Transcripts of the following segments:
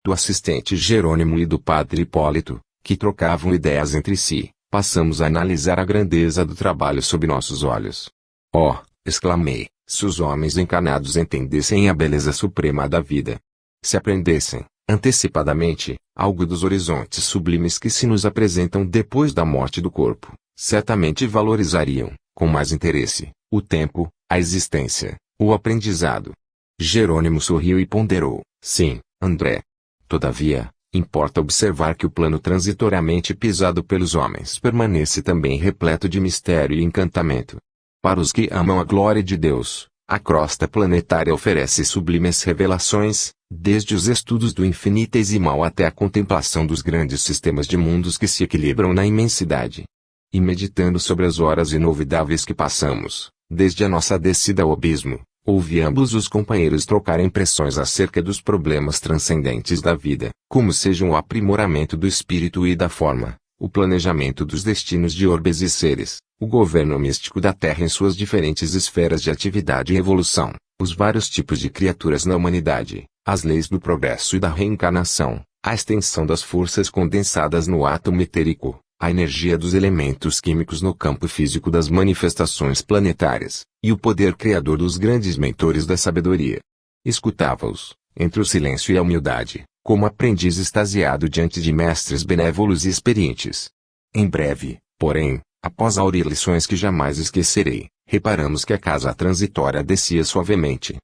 do assistente Jerônimo e do padre Hipólito, que trocavam ideias entre si, passamos a analisar a grandeza do trabalho sob nossos olhos. Oh, exclamei, se os homens encarnados entendessem a beleza suprema da vida. Se aprendessem, antecipadamente, algo dos horizontes sublimes que se nos apresentam depois da morte do corpo, certamente valorizariam, com mais interesse, o tempo, a existência, o aprendizado. Jerônimo sorriu e ponderou, sim, André. Todavia, importa observar que o plano transitoriamente pisado pelos homens permanece também repleto de mistério e encantamento. Para os que amam a glória de Deus, a crosta planetária oferece sublimes revelações, desde os estudos do infinitesimal até a contemplação dos grandes sistemas de mundos que se equilibram na imensidade. E meditando sobre as horas inovidáveis que passamos, desde a nossa descida ao abismo, ouvi ambos os companheiros trocar impressões acerca dos problemas transcendentes da vida, como sejam o aprimoramento do espírito e da forma, o planejamento dos destinos de orbes e seres, o governo místico da Terra em suas diferentes esferas de atividade e evolução, os vários tipos de criaturas na humanidade, as leis do progresso e da reencarnação, a extensão das forças condensadas no átomo etérico, a energia dos elementos químicos no campo físico das manifestações planetárias, e o poder criador dos grandes mentores da sabedoria. Escutava-os, entre o silêncio e a humildade, como aprendiz extasiado diante de mestres benévolos e experientes. Em breve, porém, após aurir lições que jamais esquecerei, reparamos que a casa transitória descia suavemente.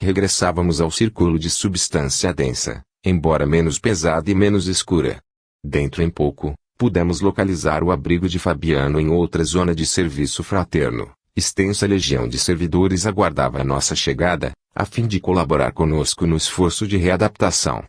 Regressávamos ao círculo de substância densa, embora menos pesada e menos escura. Dentro em pouco, pudemos localizar o abrigo de Fabiano em outra zona de serviço fraterno. Extensa legião de servidores aguardava a nossa chegada, a fim de colaborar conosco no esforço de readaptação.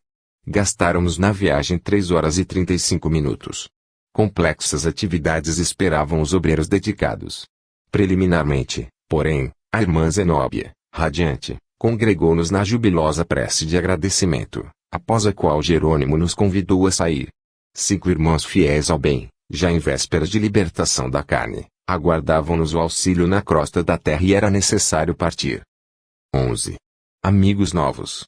Gastáramos na viagem 3 horas e 35 minutos. Complexas atividades esperavam os obreiros dedicados. Preliminarmente, porém, a irmã Zenóbia, radiante, congregou-nos na jubilosa prece de agradecimento, após a qual Jerônimo nos convidou a sair. 5 irmãos fiéis ao bem, já em vésperas de libertação da carne, aguardavam-nos o auxílio na crosta da terra e era necessário partir. 11. Amigos novos.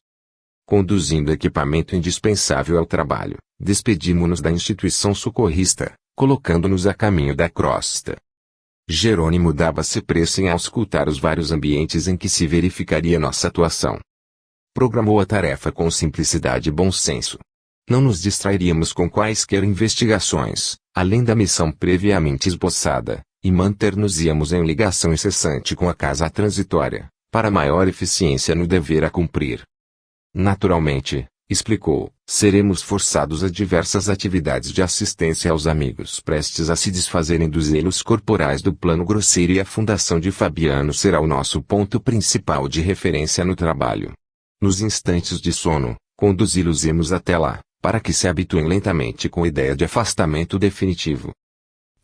Conduzindo equipamento indispensável ao trabalho, despedimos-nos da instituição socorrista, colocando-nos a caminho da crosta. Jerônimo dava-se pressa em auscultar os vários ambientes em que se verificaria nossa atuação. Programou a tarefa com simplicidade e bom senso. Não nos distrairíamos com quaisquer investigações, além da missão previamente esboçada, e manter-nos-íamos em ligação incessante com a casa transitória, para maior eficiência no dever a cumprir. Naturalmente, explicou, seremos forçados a diversas atividades de assistência aos amigos prestes a se desfazerem dos elos corporais do plano grosseiro e a fundação de Fabiano será o nosso ponto principal de referência no trabalho. Nos instantes de sono, conduzi-los-emos até lá, para que se habituem lentamente com a ideia de afastamento definitivo.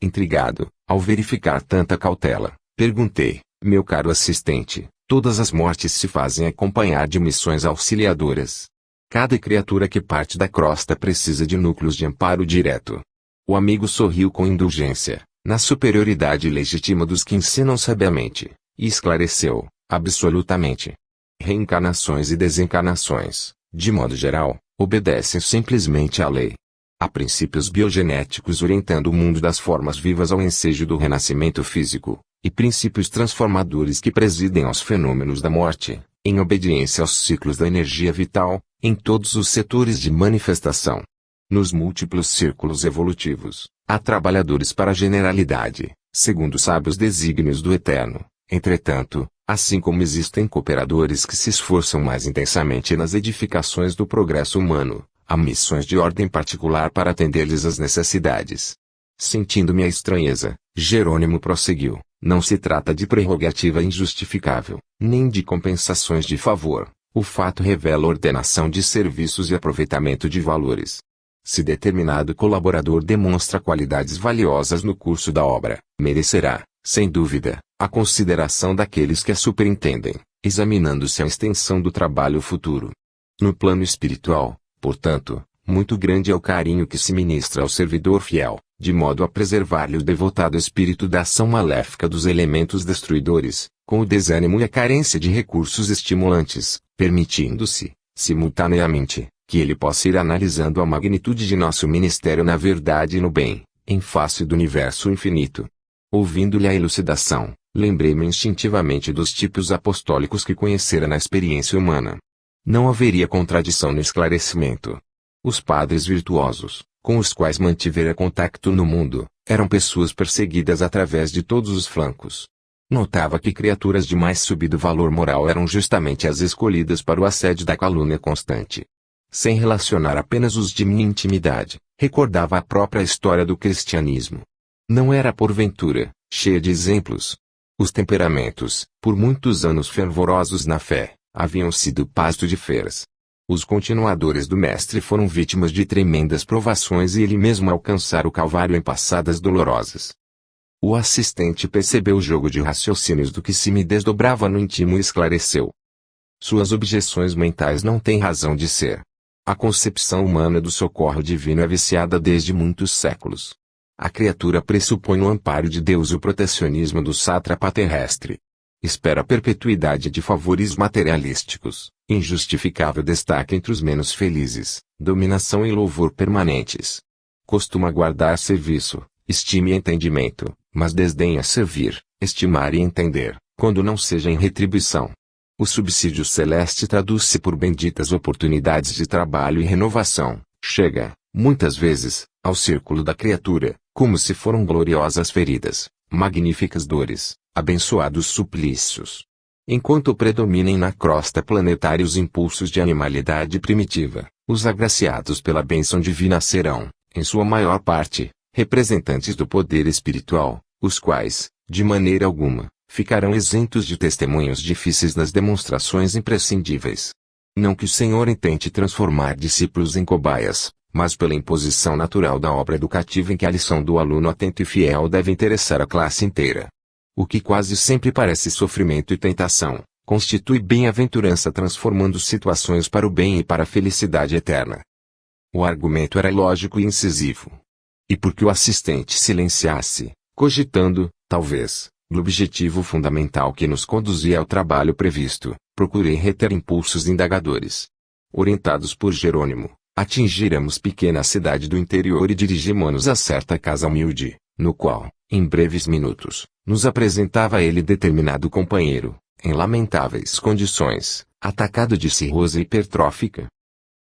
Intrigado, ao verificar tanta cautela, perguntei, meu caro assistente, todas as mortes se fazem acompanhar de missões auxiliadoras. Cada criatura que parte da crosta precisa de núcleos de amparo direto. O amigo sorriu com indulgência, na superioridade legítima dos que ensinam sabiamente, e esclareceu, absolutamente. Reencarnações e desencarnações, de modo geral, obedecem simplesmente à lei. Há princípios biogenéticos orientando o mundo das formas vivas ao ensejo do renascimento físico, e princípios transformadores que presidem aos fenômenos da morte, em obediência aos ciclos da energia vital, em todos os setores de manifestação. Nos múltiplos círculos evolutivos, há trabalhadores para a generalidade, segundo sábios desígnios do Eterno. Entretanto, assim como existem cooperadores que se esforçam mais intensamente nas edificações do progresso humano, há missões de ordem particular para atender-lhes as necessidades. Sentindo-me a estranheza, Jerônimo prosseguiu, não se trata de prerrogativa injustificável, nem de compensações de favor. O fato revela ordenação de serviços e aproveitamento de valores. Se determinado colaborador demonstra qualidades valiosas no curso da obra, merecerá, sem dúvida, a consideração daqueles que a superintendem, examinando-se a extensão do trabalho futuro. No plano espiritual, portanto, muito grande é o carinho que se ministra ao servidor fiel, de modo a preservar-lhe o devotado espírito da ação maléfica dos elementos destruidores, com o desânimo e a carência de recursos estimulantes, permitindo-se, simultaneamente, Que ele possa ir analisando a magnitude de nosso ministério na verdade e no bem, em face do universo infinito. Ouvindo-lhe a elucidação, lembrei-me instintivamente dos tipos apostólicos que conhecera na experiência humana. Não haveria contradição no esclarecimento. Os padres virtuosos, com os quais mantivera contacto no mundo, eram pessoas perseguidas através de todos os flancos. Notava que criaturas de mais subido valor moral eram justamente as escolhidas para o assédio da calúnia constante. Sem relacionar apenas os de minha intimidade, recordava a própria história do cristianismo. Não era porventura, cheia de exemplos. Os temperamentos, por muitos anos fervorosos na fé, haviam sido pasto de feras. Os continuadores do Mestre foram vítimas de tremendas provações e ele mesmo alcançara o Calvário em passadas dolorosas. O assistente percebeu o jogo de raciocínios do que se me desdobrava no íntimo e esclareceu. Suas objeções mentais não têm razão de ser. A concepção humana do socorro divino é viciada desde muitos séculos. A criatura pressupõe o amparo de Deus e o protecionismo do sátrapa terrestre. Espera a perpetuidade de favores materialísticos, injustificável destaque entre os menos felizes, dominação e louvor permanentes. Costuma guardar serviço, estima e entendimento, mas desdenha servir, estimar e entender, quando não seja em retribuição. O subsídio celeste traduz-se por benditas oportunidades de trabalho e renovação, chega, muitas vezes, ao círculo da criatura, como se foram gloriosas feridas, magníficas dores, abençoados suplícios. Enquanto predominem na crosta planetária os impulsos de animalidade primitiva, os agraciados pela bênção divina serão, em sua maior parte, representantes do poder espiritual, os quais, de maneira alguma, ficarão isentos de testemunhos difíceis nas demonstrações imprescindíveis. Não que o Senhor intente transformar discípulos em cobaias, mas pela imposição natural da obra educativa em que a lição do aluno atento e fiel deve interessar a classe inteira. O que quase sempre parece sofrimento e tentação, constitui bem-aventurança transformando situações para o bem e para a felicidade eterna. O argumento era lógico e incisivo. E porque o assistente silenciasse, cogitando, talvez, no objetivo fundamental que nos conduzia ao trabalho previsto, procurei reter impulsos indagadores. Orientados por Jerônimo, atingiramos pequena cidade do interior e dirigimos-nos a certa casa humilde, no qual, em breves minutos, nos apresentava ele determinado companheiro, em lamentáveis condições, atacado de cirrose hipertrófica.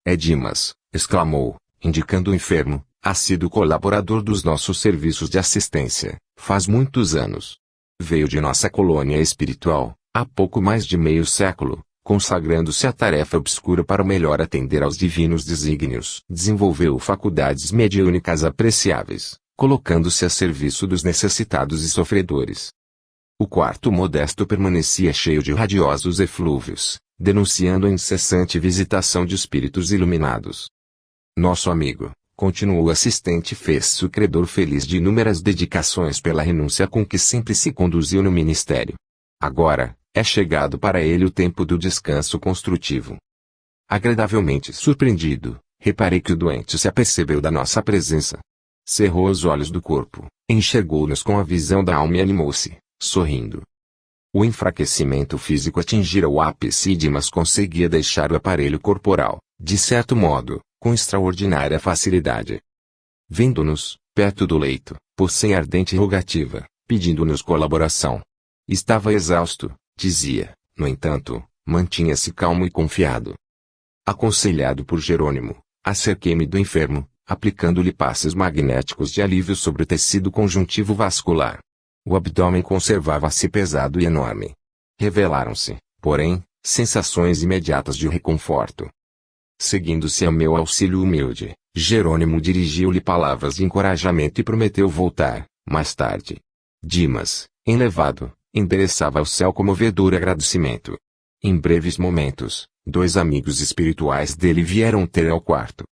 É Dimas, exclamou, indicando o enfermo, assíduo colaborador dos nossos serviços de assistência, faz muitos anos. Veio de nossa colônia espiritual, há pouco mais de meio século, consagrando-se à tarefa obscura para melhor atender aos divinos desígnios. Desenvolveu faculdades mediúnicas apreciáveis, colocando-se a serviço dos necessitados e sofredores. O quarto modesto permanecia cheio de radiosos eflúvios, denunciando a incessante visitação de espíritos iluminados. Nosso amigo, continuou o assistente, fez-se o credor feliz de inúmeras dedicações pela renúncia com que sempre se conduziu no ministério. Agora, é chegado para ele o tempo do descanso construtivo. Agradavelmente surpreendido, reparei que o doente se apercebeu da nossa presença. Cerrou os olhos do corpo, enxergou-nos com a visão da alma e animou-se, sorrindo. O enfraquecimento físico atingira o ápice e Dimas conseguia deixar o aparelho corporal, de certo modo, com extraordinária facilidade. Vendo-nos, perto do leito, pôs-se em ardente rogativa, pedindo-nos colaboração. Estava exausto, dizia, no entanto, mantinha-se calmo e confiado. Aconselhado por Jerônimo, acerquei-me do enfermo, aplicando-lhe passes magnéticos de alívio sobre o tecido conjuntivo vascular. O abdômen conservava-se pesado e enorme. Revelaram-se, porém, sensações imediatas de reconforto. Seguindo-se ao meu auxílio humilde, Jerônimo dirigiu-lhe palavras de encorajamento e prometeu voltar, mais tarde. Dimas, enlevado, endereçava ao céu comovedor agradecimento. Em breves momentos, dois amigos espirituais dele vieram ter ao quarto.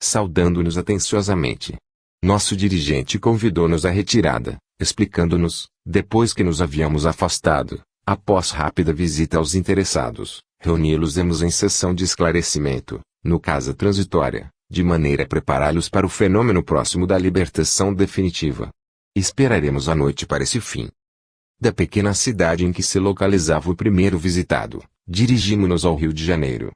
Saudando-nos atenciosamente, nosso dirigente convidou-nos à retirada, explicando-nos, depois que nos havíamos afastado, após rápida visita aos interessados, reuni-los-emos em sessão de esclarecimento, no casa transitória, de maneira a prepará-los para o fenômeno próximo da libertação definitiva. Esperaremos a noite para esse fim. Da pequena cidade em que se localizava o primeiro visitado, dirigimos-nos ao Rio de Janeiro.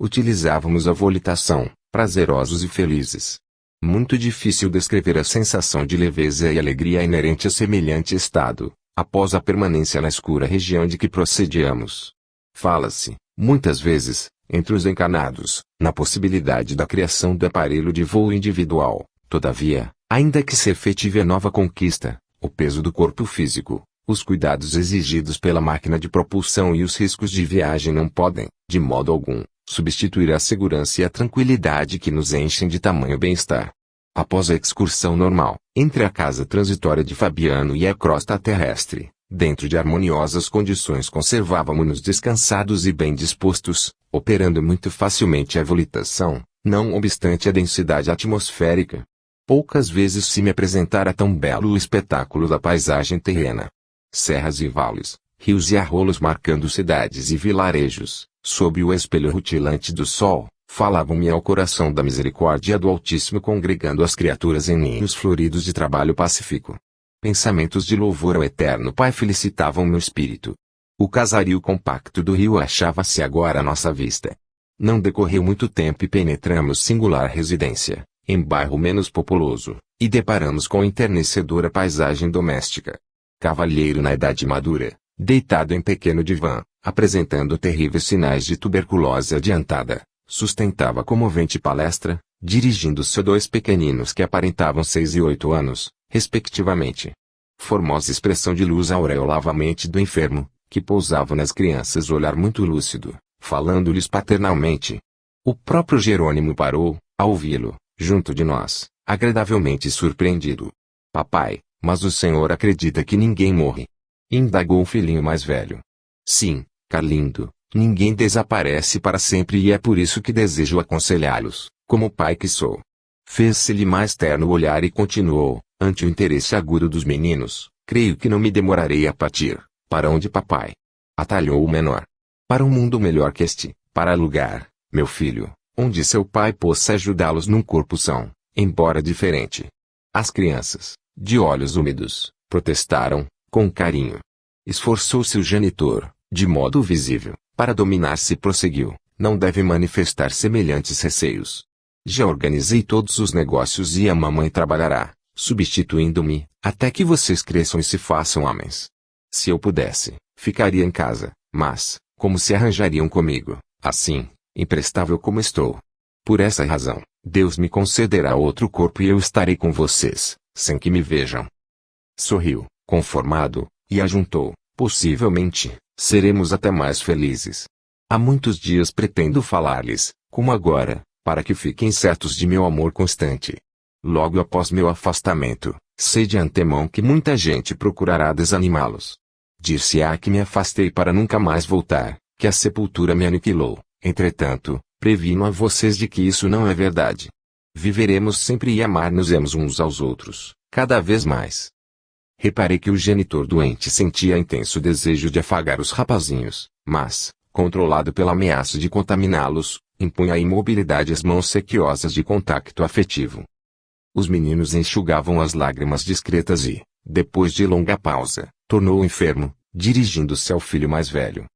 Utilizávamos a volitação, prazerosos e felizes. Muito difícil descrever a sensação de leveza e alegria inerente a semelhante estado, após a permanência na escura região de que procedíamos. Fala-se, muitas vezes, entre os encarnados, na possibilidade da criação do aparelho de voo individual. Todavia, ainda que se efetive a nova conquista, o peso do corpo físico, os cuidados exigidos pela máquina de propulsão e os riscos de viagem não podem, de modo algum, substituir a segurança e a tranquilidade que nos enchem de tamanho bem-estar. Após a excursão normal, entre a casa transitória de Fabiano e a crosta terrestre, dentro de harmoniosas condições conservávamos-nos descansados e bem dispostos, operando muito facilmente a volitação, não obstante a densidade atmosférica. Poucas vezes se me apresentara tão belo o espetáculo da paisagem terrena. Serras e vales, rios e arroios marcando cidades e vilarejos, sob o espelho rutilante do sol, falavam-me ao coração da misericórdia do Altíssimo congregando as criaturas em ninhos floridos de trabalho pacífico. Pensamentos de louvor ao Eterno Pai felicitavam meu espírito. O casario compacto do rio achava-se agora à nossa vista. Não decorreu muito tempo e penetramos singular residência, em bairro menos populoso, e deparamos com enternecedora paisagem doméstica. Cavalheiro na idade madura, deitado em pequeno divã, apresentando terríveis sinais de tuberculose adiantada, sustentava comovente palestra, dirigindo-se a dois pequeninos que aparentavam 6 e 8 anos, respectivamente. Formosa expressão de luz aureolava a mente do enfermo, que pousava nas crianças olhar muito lúcido, falando-lhes paternalmente. O próprio Jerônimo parou, ao ouvi-lo, junto de nós, agradavelmente surpreendido. Papai, mas o senhor acredita que ninguém morre? Indagou o filhinho mais velho. Sim, Carlindo, ninguém desaparece para sempre e é por isso que desejo aconselhá-los, como pai que sou. Fez-se-lhe mais terno o olhar e continuou, ante o interesse agudo dos meninos, creio que não me demorarei a partir. Para onde papai? Atalhou o menor. Para um mundo melhor que este, para lugar, meu filho, onde seu pai possa ajudá-los num corpo são, embora diferente. As crianças, de olhos úmidos, protestaram, com carinho. Esforçou-se o genitor, de modo visível, para dominar-se e prosseguiu, não deve manifestar semelhantes receios. Já organizei todos os negócios e a mamãe trabalhará, substituindo-me, até que vocês cresçam e se façam homens. Se eu pudesse, ficaria em casa, mas, como se arranjariam comigo, assim, imprestável como estou? Por essa razão, Deus me concederá outro corpo e eu estarei com vocês, sem que me vejam. Sorriu, conformado, e ajuntou, possivelmente, seremos até mais felizes. Há muitos dias pretendo falar-lhes, como agora, para que fiquem certos de meu amor constante. Logo após meu afastamento, sei de antemão que muita gente procurará desanimá-los. Dir-se-á que me afastei para nunca mais voltar, que a sepultura me aniquilou. Entretanto, previno a vocês de que isso não é verdade. Viveremos sempre e amar-nos-emos uns aos outros, cada vez mais. Reparei que o genitor doente sentia intenso desejo de afagar os rapazinhos, mas, controlado pela ameaça de contaminá-los, impunha à imobilidade as mãos sequiosas de contacto afetivo. Os meninos enxugavam as lágrimas discretas e, depois de longa pausa, tornou o enfermo, dirigindo-se ao filho mais velho.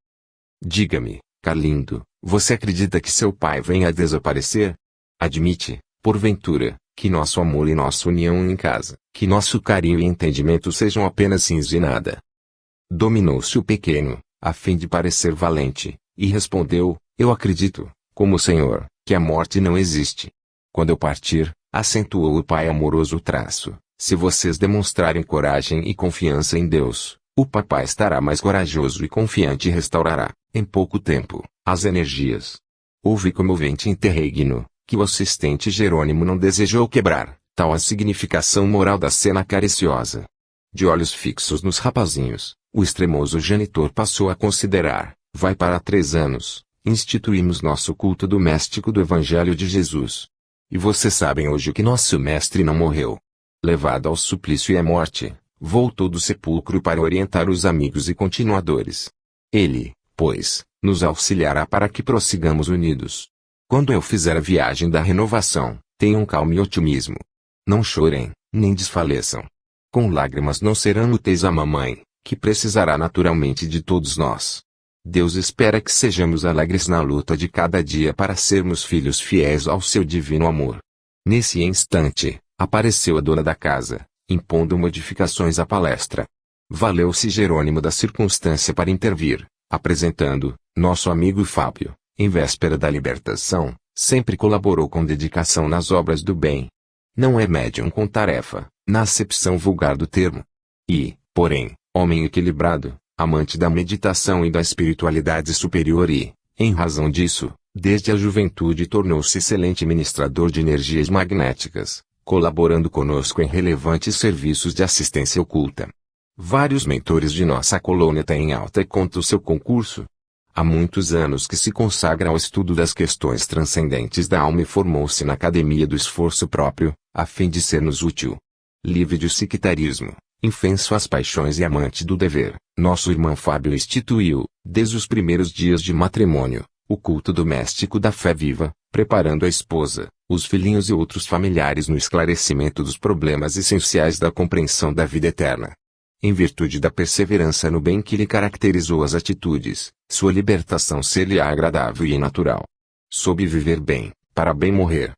Diga-me, Carlindo, você acredita que seu pai venha a desaparecer? Admite, porventura, que nosso amor e nossa união em casa, que nosso carinho e entendimento sejam apenas cinza e nada? Dominou-se o pequeno, a fim de parecer valente, e respondeu, eu acredito, como o senhor, que a morte não existe. Quando eu partir, acentuou o pai amoroso traço, se vocês demonstrarem coragem e confiança em Deus, o papai estará mais corajoso e confiante e restaurará, em pouco tempo, as energias. Houve comovente interregno, que o assistente Jerônimo não desejou quebrar, tal a significação moral da cena cariciosa. De olhos fixos nos rapazinhos, o extremoso genitor passou a considerar, vai para 3 anos, instituímos nosso culto doméstico do Evangelho de Jesus. E vocês sabem hoje que nosso mestre não morreu. Levado ao suplício e à morte, voltou do sepulcro para orientar os amigos e continuadores. Ele, pois, nos auxiliará para que prossigamos unidos. Quando eu fizer a viagem da renovação, tenham calma e otimismo. Não chorem, nem desfaleçam. Com lágrimas não serão úteis à mamãe, que precisará naturalmente de todos nós. Deus espera que sejamos alegres na luta de cada dia para sermos filhos fiéis ao seu divino amor. Nesse instante, apareceu a dona da casa, impondo modificações à palestra. Valeu-se Jerônimo da circunstância para intervir, apresentando: nosso amigo Fábio, em véspera da libertação, sempre colaborou com dedicação nas obras do bem. Não é médium com tarefa, na acepção vulgar do termo. E, porém, homem equilibrado, amante da meditação e da espiritualidade superior e, em razão disso, desde a juventude tornou-se excelente ministrador de energias magnéticas, colaborando conosco em relevantes serviços de assistência oculta. Vários mentores de nossa colônia têm em alta conta o seu concurso. Há muitos anos que se consagra ao estudo das questões transcendentes da alma e formou-se na academia do esforço próprio, a fim de ser-nos útil. Livre de sectarismo, infenso às paixões e amante do dever, nosso irmão Fábio instituiu, desde os primeiros dias de matrimônio, o culto doméstico da fé viva, preparando a esposa, os filhinhos e outros familiares no esclarecimento dos problemas essenciais da compreensão da vida eterna. Em virtude da perseverança no bem que lhe caracterizou as atitudes, sua libertação ser-lhe-á agradável e natural. Soube viver bem, para bem morrer.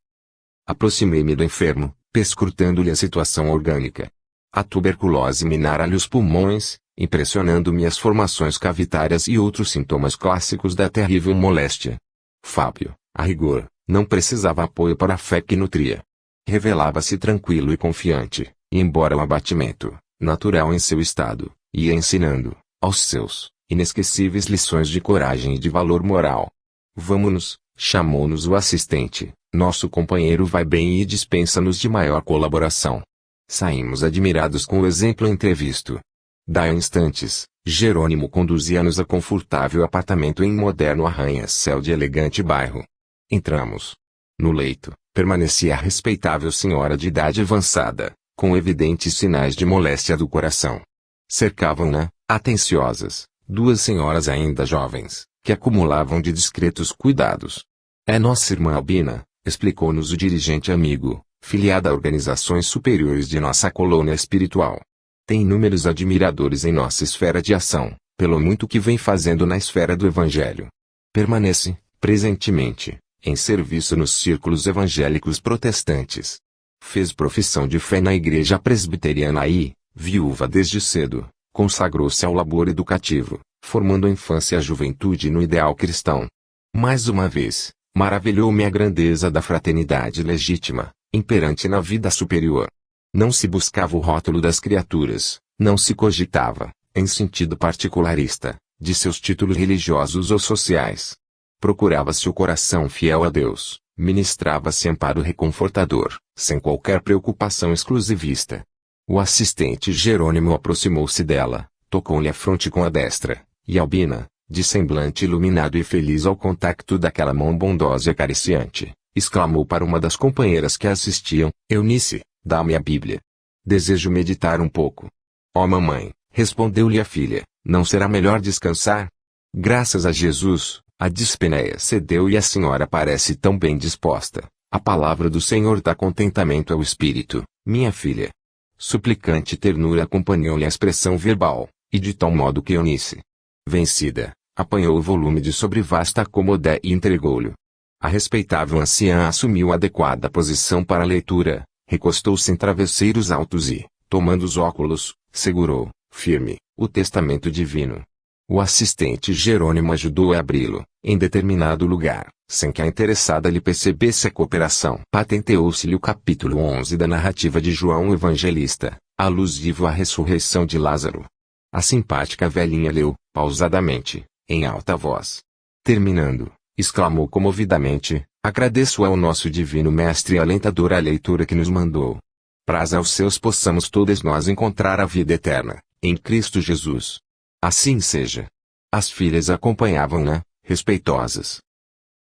Aproximei-me do enfermo, perscrutando-lhe a situação orgânica. A tuberculose minara-lhe os pulmões, impressionando-me as formações cavitárias e outros sintomas clássicos da terrível moléstia. Fábio, a rigor, não precisava apoio para a fé que nutria. Revelava-se tranquilo e confiante, e embora o abatimento, natural em seu estado, ia ensinando, aos seus, inesquecíveis lições de coragem e de valor moral. Vamo-nos, chamou-nos o assistente, nosso companheiro vai bem e dispensa-nos de maior colaboração. Saímos admirados com o exemplo entrevisto. Daí a instantes, Jerônimo conduzia-nos a confortável apartamento em moderno arranha-céu de elegante bairro. Entramos. No leito, permanecia a respeitável senhora de idade avançada, com evidentes sinais de moléstia do coração. Cercavam-na, atenciosas, duas senhoras ainda jovens, que acumulavam de discretos cuidados. É nossa irmã Albina, explicou-nos o dirigente amigo, filiada a organizações superiores de nossa colônia espiritual. Tem inúmeros admiradores em nossa esfera de ação, pelo muito que vem fazendo na esfera do Evangelho. Permanece, presentemente, em serviço nos círculos evangélicos protestantes. Fez profissão de fé na igreja presbiteriana e, viúva desde cedo, consagrou-se ao labor educativo, formando a infância e a juventude no ideal cristão. Mais uma vez, maravilhou-me a grandeza da fraternidade legítima, imperante na vida superior. Não se buscava o rótulo das criaturas, não se cogitava, em sentido particularista, de seus títulos religiosos ou sociais. Procurava-se o coração fiel a Deus, ministrava-se amparo reconfortador, sem qualquer preocupação exclusivista. O assistente Jerônimo aproximou-se dela, tocou-lhe a fronte com a destra, e Albina, de semblante iluminado e feliz ao contacto daquela mão bondosa e acariciante, exclamou para uma das companheiras que a assistiam: Eunice, dá-me a Bíblia. Desejo meditar um pouco. Ó mamãe, respondeu-lhe a filha, não será melhor descansar? Graças a Jesus, a dispneia cedeu e a senhora parece tão bem disposta. A palavra do Senhor dá contentamento ao espírito, minha filha. Suplicante ternura acompanhou-lhe a expressão verbal, e de tal modo que Eunice, vencida, apanhou o volume de sobre vasta cômoda e entregou-lhe. A respeitável anciã assumiu a adequada posição para a leitura, recostou-se em travesseiros altos e, tomando os óculos, segurou, firme, o testamento divino. O assistente Jerônimo ajudou a abri-lo, em determinado lugar, sem que a interessada lhe percebesse a cooperação. Patenteou-se-lhe o capítulo 11 da narrativa de João Evangelista, alusivo à ressurreição de Lázaro. A simpática velhinha leu, pausadamente, em alta voz. Terminando, exclamou comovidamente: agradeço ao nosso divino mestre e alentador a leitura que nos mandou. Praz aos seus possamos todas nós encontrar a vida eterna, em Cristo Jesus. Assim seja. As filhas acompanhavam-na, respeitosas.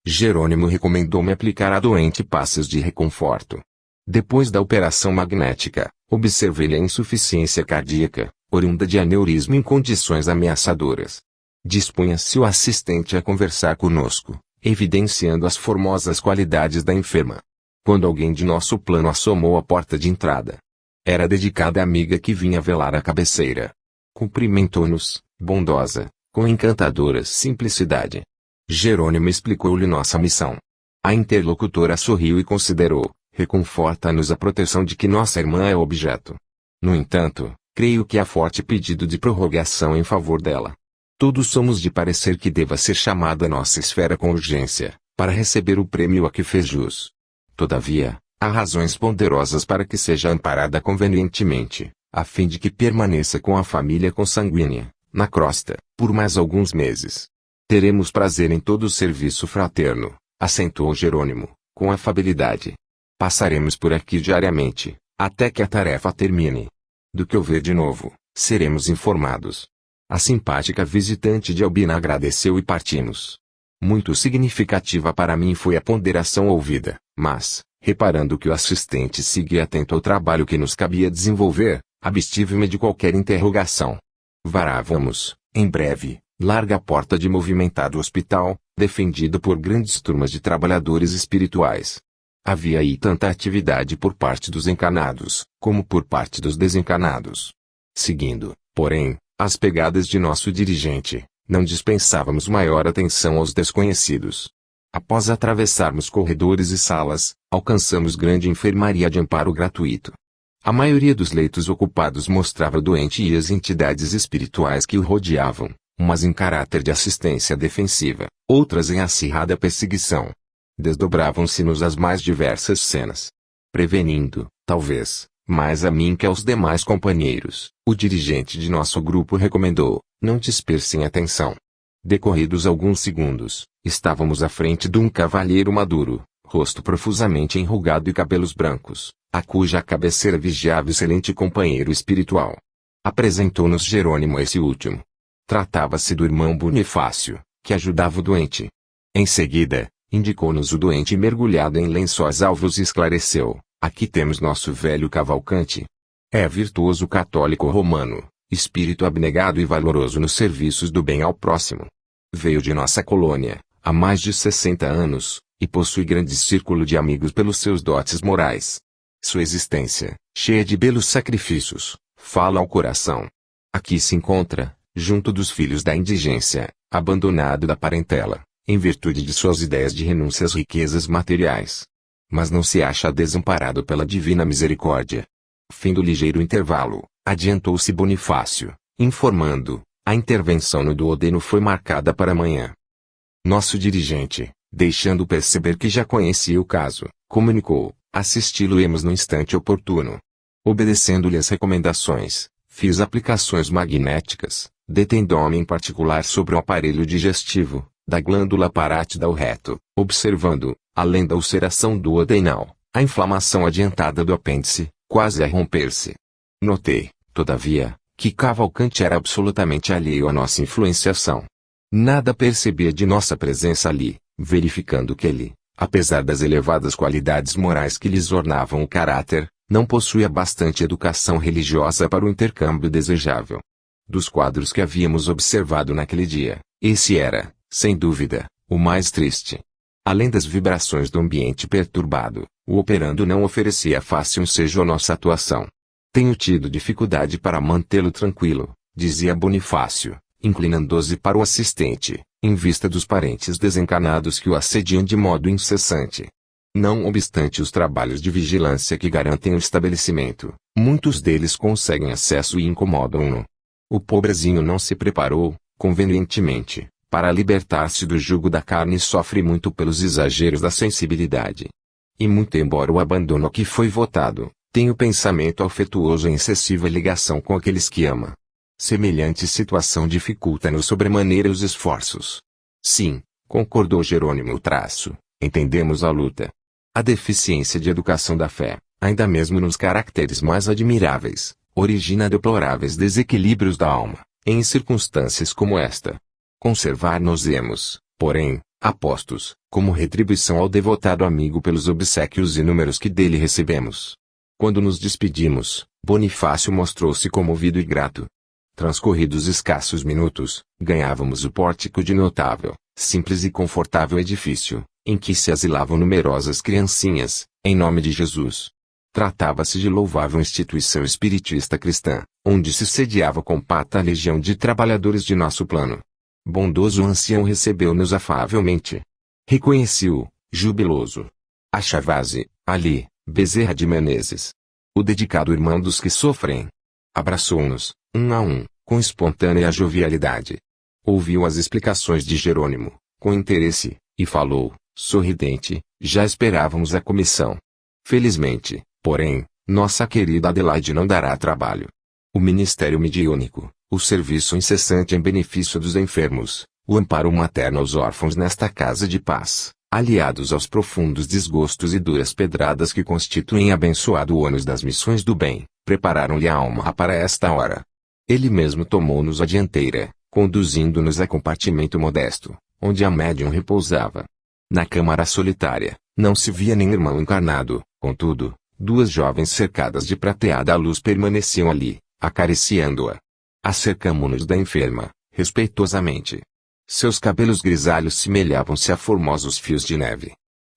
Jerônimo recomendou-me aplicar à doente passes de reconforto. Depois da operação magnética, observei-lhe a insuficiência cardíaca, oriunda de aneurisma em condições ameaçadoras. Dispunha-se o assistente a conversar conosco, evidenciando as formosas qualidades da enferma. Quando alguém de nosso plano assomou à porta de entrada. Era a dedicada amiga que vinha velar a cabeceira. Cumprimentou-nos, bondosa, com encantadora simplicidade. Jerônimo explicou-lhe nossa missão. A interlocutora sorriu e considerou: reconforta-nos a proteção de que nossa irmã é objeto. No entanto, creio que há forte pedido de prorrogação em favor dela. Todos somos de parecer que deva ser chamada nossa esfera com urgência, para receber o prêmio a que fez jus. Todavia, há razões ponderosas para que seja amparada convenientemente, a fim de que permaneça com a família consanguínea, na crosta, por mais alguns meses. Teremos prazer em todo o serviço fraterno, acentuou Jerônimo, com afabilidade. Passaremos por aqui diariamente, até que a tarefa termine. Do que houver de novo, seremos informados. A simpática visitante de Albina agradeceu e partimos. Muito significativa para mim foi a ponderação ouvida, mas, reparando que o assistente seguia atento ao trabalho que nos cabia desenvolver, abstive-me de qualquer interrogação. Varávamos, em breve, larga porta de movimentado hospital, defendido por grandes turmas de trabalhadores espirituais. Havia aí tanta atividade por parte dos encanados, como por parte dos desencanados. Seguindo, porém, as pegadas de nosso dirigente, não dispensávamos maior atenção aos desconhecidos. Após atravessarmos corredores e salas, alcançamos grande enfermaria de amparo gratuito. A maioria dos leitos ocupados mostrava o doente e as entidades espirituais que o rodeavam, umas em caráter de assistência defensiva, outras em acirrada perseguição. Desdobravam-se-nos as mais diversas cenas. Prevenindo, talvez, mais a mim que aos demais companheiros, o dirigente de nosso grupo recomendou: não dispersem atenção. Decorridos alguns segundos, estávamos à frente de um cavalheiro maduro, rosto profusamente enrugado e cabelos brancos, a cuja cabeceira vigiava o excelente companheiro espiritual. Apresentou-nos Jerônimo esse último. Tratava-se do irmão Bonifácio, que ajudava o doente. Em seguida, indicou-nos o doente mergulhado em lençóis alvos e esclareceu: aqui temos nosso velho Cavalcante. É virtuoso católico romano, espírito abnegado e valoroso nos serviços do bem ao próximo. Veio de nossa colônia, há mais de 60 anos, e possui grande círculo de amigos pelos seus dotes morais. Sua existência, cheia de belos sacrifícios, fala ao coração. Aqui se encontra, junto dos filhos da indigência, abandonado da parentela, em virtude de suas ideias de renúncia às riquezas materiais. Mas não se acha desamparado pela divina misericórdia. Fim do ligeiro intervalo, adiantou-se Bonifácio, informando: a intervenção no duodeno foi marcada para amanhã. Nosso dirigente, deixando perceber que já conhecia o caso, comunicou: assisti-lo-emos no instante oportuno. Obedecendo-lhe as recomendações, fiz aplicações magnéticas, detendo-me em particular sobre o aparelho digestivo, da glândula parátida ao reto, observando, além da ulceração duodenal, a inflamação adiantada do apêndice, quase a romper-se. Notei, todavia, que Cavalcante era absolutamente alheio à nossa influenciação. Nada percebia de nossa presença ali, verificando que ele, apesar das elevadas qualidades morais que lhes ornavam o caráter, não possuía bastante educação religiosa para o intercâmbio desejável. Dos quadros que havíamos observado naquele dia, esse era, sem dúvida, o mais triste. Além das vibrações do ambiente perturbado, o operando não oferecia fácil ensejo à nossa atuação. Tenho tido dificuldade para mantê-lo tranquilo, dizia Bonifácio, inclinando-se para o assistente, em vista dos parentes desencanados que o assediam de modo incessante. Não obstante os trabalhos de vigilância que garantem o estabelecimento, muitos deles conseguem acesso e incomodam-no. O pobrezinho não se preparou, convenientemente, para libertar-se do jugo da carne e sofre muito pelos exageros da sensibilidade. E muito embora o abandono que foi votado, tem o pensamento afetuoso em excessiva ligação com aqueles que ama. Semelhante situação dificulta-nos sobremaneira os esforços. Sim, concordou Jerônimo Traço, entendemos a luta. A deficiência de educação da fé, ainda mesmo nos caracteres mais admiráveis, origina deploráveis desequilíbrios da alma, em circunstâncias como esta. Conservar-nos-emos, porém, apostos, como retribuição ao devotado amigo pelos obséquios inúmeros que dele recebemos. Quando nos despedimos, Bonifácio mostrou-se comovido e grato. Transcorridos escassos minutos, ganhávamos o pórtico de notável, simples e confortável edifício, em que se asilavam numerosas criancinhas, em nome de Jesus. Tratava-se de louvável instituição espiritista cristã, onde se sediava compacta legião de trabalhadores de nosso plano. Bondoso ancião recebeu-nos afavelmente. Reconheci-o, jubiloso. Achava-se, ali, Bezerra de Menezes, o dedicado irmão dos que sofrem. Abraçou-nos, um a um, com espontânea jovialidade. Ouviu as explicações de Jerônimo, com interesse, e falou, sorridente: já esperávamos a comissão. Felizmente, porém, nossa querida Adelaide não dará trabalho. O ministério mediúnico, o serviço incessante em benefício dos enfermos, o amparo materno aos órfãos nesta casa de paz, aliados aos profundos desgostos e duras pedradas que constituem abençoado ônus das missões do bem, prepararam-lhe a alma para esta hora. Ele mesmo tomou-nos a dianteira, conduzindo-nos a compartimento modesto, onde a médium repousava. Na câmara solitária, não se via nem irmão encarnado, contudo, duas jovens cercadas de prateada luz permaneciam ali, acariciando-a. Acercamo-nos da enferma, respeitosamente. Seus cabelos grisalhos semelhavam-se a formosos fios de neve.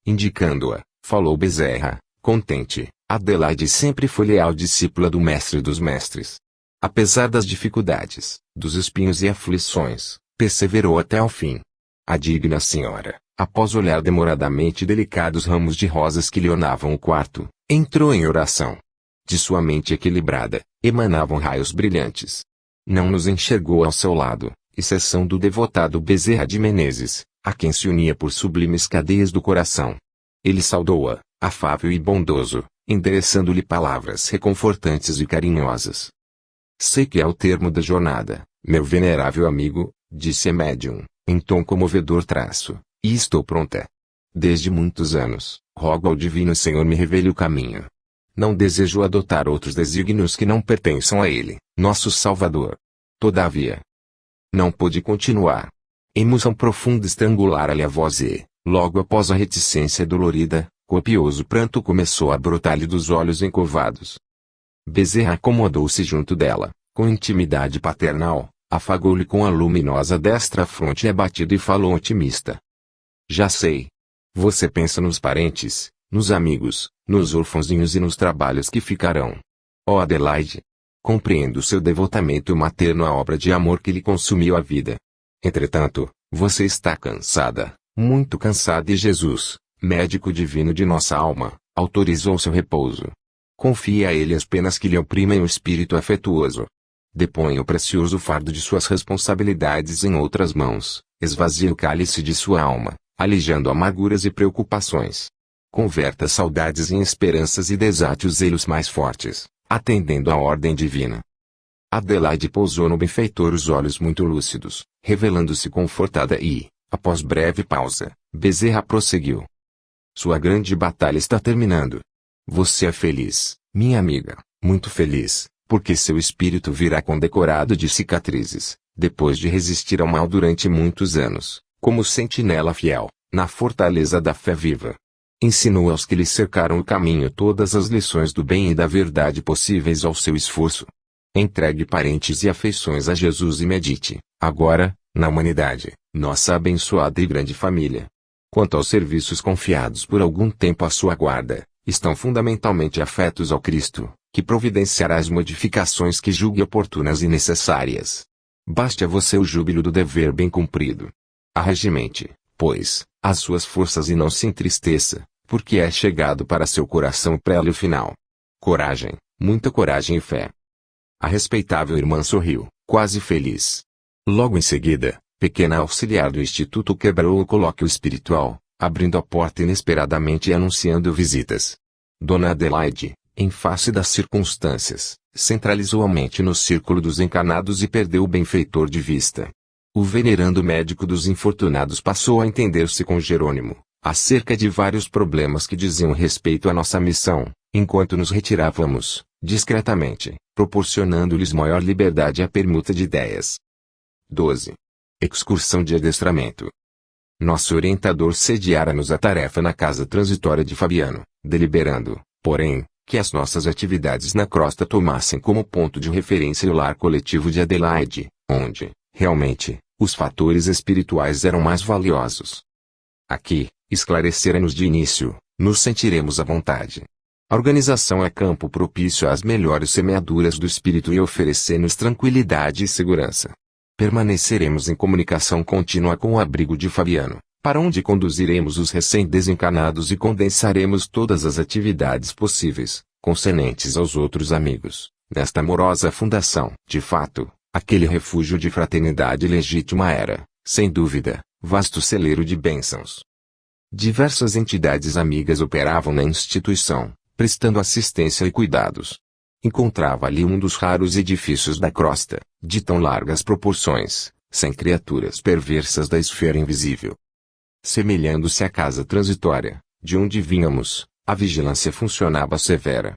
Indicando-a, falou Bezerra, contente: Adelaide sempre foi leal discípula do mestre dos mestres. Apesar das dificuldades, dos espinhos e aflições, perseverou até ao fim. A digna senhora, após olhar demoradamente delicados ramos de rosas que lhe ornavam o quarto, entrou em oração. De sua mente equilibrada, emanavam raios brilhantes. Não nos enxergou ao seu lado, exceção do devotado Bezerra de Menezes, a quem se unia por sublimes cadeias do coração. Ele saudou-a, afável e bondoso, endereçando-lhe palavras reconfortantes e carinhosas. Sei que é o termo da jornada, meu venerável amigo, disse a médium, em tom comovedor e estou pronta. Desde muitos anos, rogo ao Divino Senhor me revele o caminho. Não desejo adotar outros desígnios que não pertençam a Ele, nosso Salvador. Todavia, não pude continuar. Emoção profunda estrangulara-lhe a voz e, logo após a reticência dolorida, copioso pranto começou a brotar-lhe dos olhos encovados. Bezerra acomodou-se junto dela, com intimidade paternal, afagou-lhe com a luminosa destra fronte abatida e falou otimista. Já sei. Você pensa nos parentes, nos amigos, nos orfãozinhos e nos trabalhos que ficarão. Ó Adelaide! Compreendo seu devotamento materno à obra de amor que lhe consumiu a vida. Entretanto, você está cansada, muito cansada e Jesus, médico divino de nossa alma, autorizou seu repouso. Confie a Ele as penas que lhe oprimem o espírito afetuoso. Deponha o precioso fardo de suas responsabilidades em outras mãos, esvazie o cálice de sua alma, alijando amarguras e preocupações. Converta saudades em esperanças e desate os zelos mais fortes, atendendo à ordem divina. Adelaide pousou no benfeitor os olhos muito lúcidos, revelando-se confortada e, após breve pausa, Bezerra prosseguiu. Sua grande batalha está terminando. Você é feliz, minha amiga, muito feliz, porque seu espírito virá condecorado de cicatrizes, depois de resistir ao mal durante muitos anos, como sentinela fiel, na fortaleza da fé viva. Ensinou aos que lhe cercaram o caminho todas as lições do bem e da verdade possíveis ao seu esforço. Entregue parentes e afeições a Jesus e medite, agora, na humanidade, nossa abençoada e grande família. Quanto aos serviços confiados por algum tempo à sua guarda, estão fundamentalmente afetos ao Cristo, que providenciará as modificações que julgue oportunas e necessárias. Baste a você o júbilo do dever bem cumprido. Arregimente, pois, as suas forças e não se entristeça, porque é chegado para seu coração o prélio final. Coragem, muita coragem e fé. A respeitável irmã sorriu, quase feliz. Logo em seguida, pequena auxiliar do Instituto quebrou o colóquio espiritual, abrindo a porta inesperadamente e anunciando visitas. Dona Adelaide, em face das circunstâncias, centralizou a mente no círculo dos encarnados e perdeu o benfeitor de vista. O venerando médico dos infortunados passou a entender-se com Jerônimo, acerca de vários problemas que diziam respeito à nossa missão, enquanto nos retirávamos, discretamente, proporcionando-lhes maior liberdade à permuta de ideias. 12. Excursão de adestramento. Nosso orientador sediara-nos a tarefa na casa transitória de Fabiano, deliberando, porém, que as nossas atividades na crosta tomassem como ponto de referência o lar coletivo de Adelaide, onde, realmente, os fatores espirituais eram mais valiosos. Aqui, esclarecera-nos de início, nos sentiremos à vontade. A organização é campo propício às melhores semeaduras do espírito e oferecer-nos tranquilidade e segurança. Permaneceremos em comunicação contínua com o abrigo de Fabiano, para onde conduziremos os recém-desencarnados e condensaremos todas as atividades possíveis, concernentes aos outros amigos, nesta amorosa fundação. De fato, aquele refúgio de fraternidade legítima era, sem dúvida, vasto celeiro de bênçãos. Diversas entidades amigas operavam na instituição, prestando assistência e cuidados. Encontrava ali um dos raros edifícios da crosta, de tão largas proporções, sem criaturas perversas da esfera invisível. Semelhando-se à casa transitória, de onde vínhamos, a vigilância funcionava severa.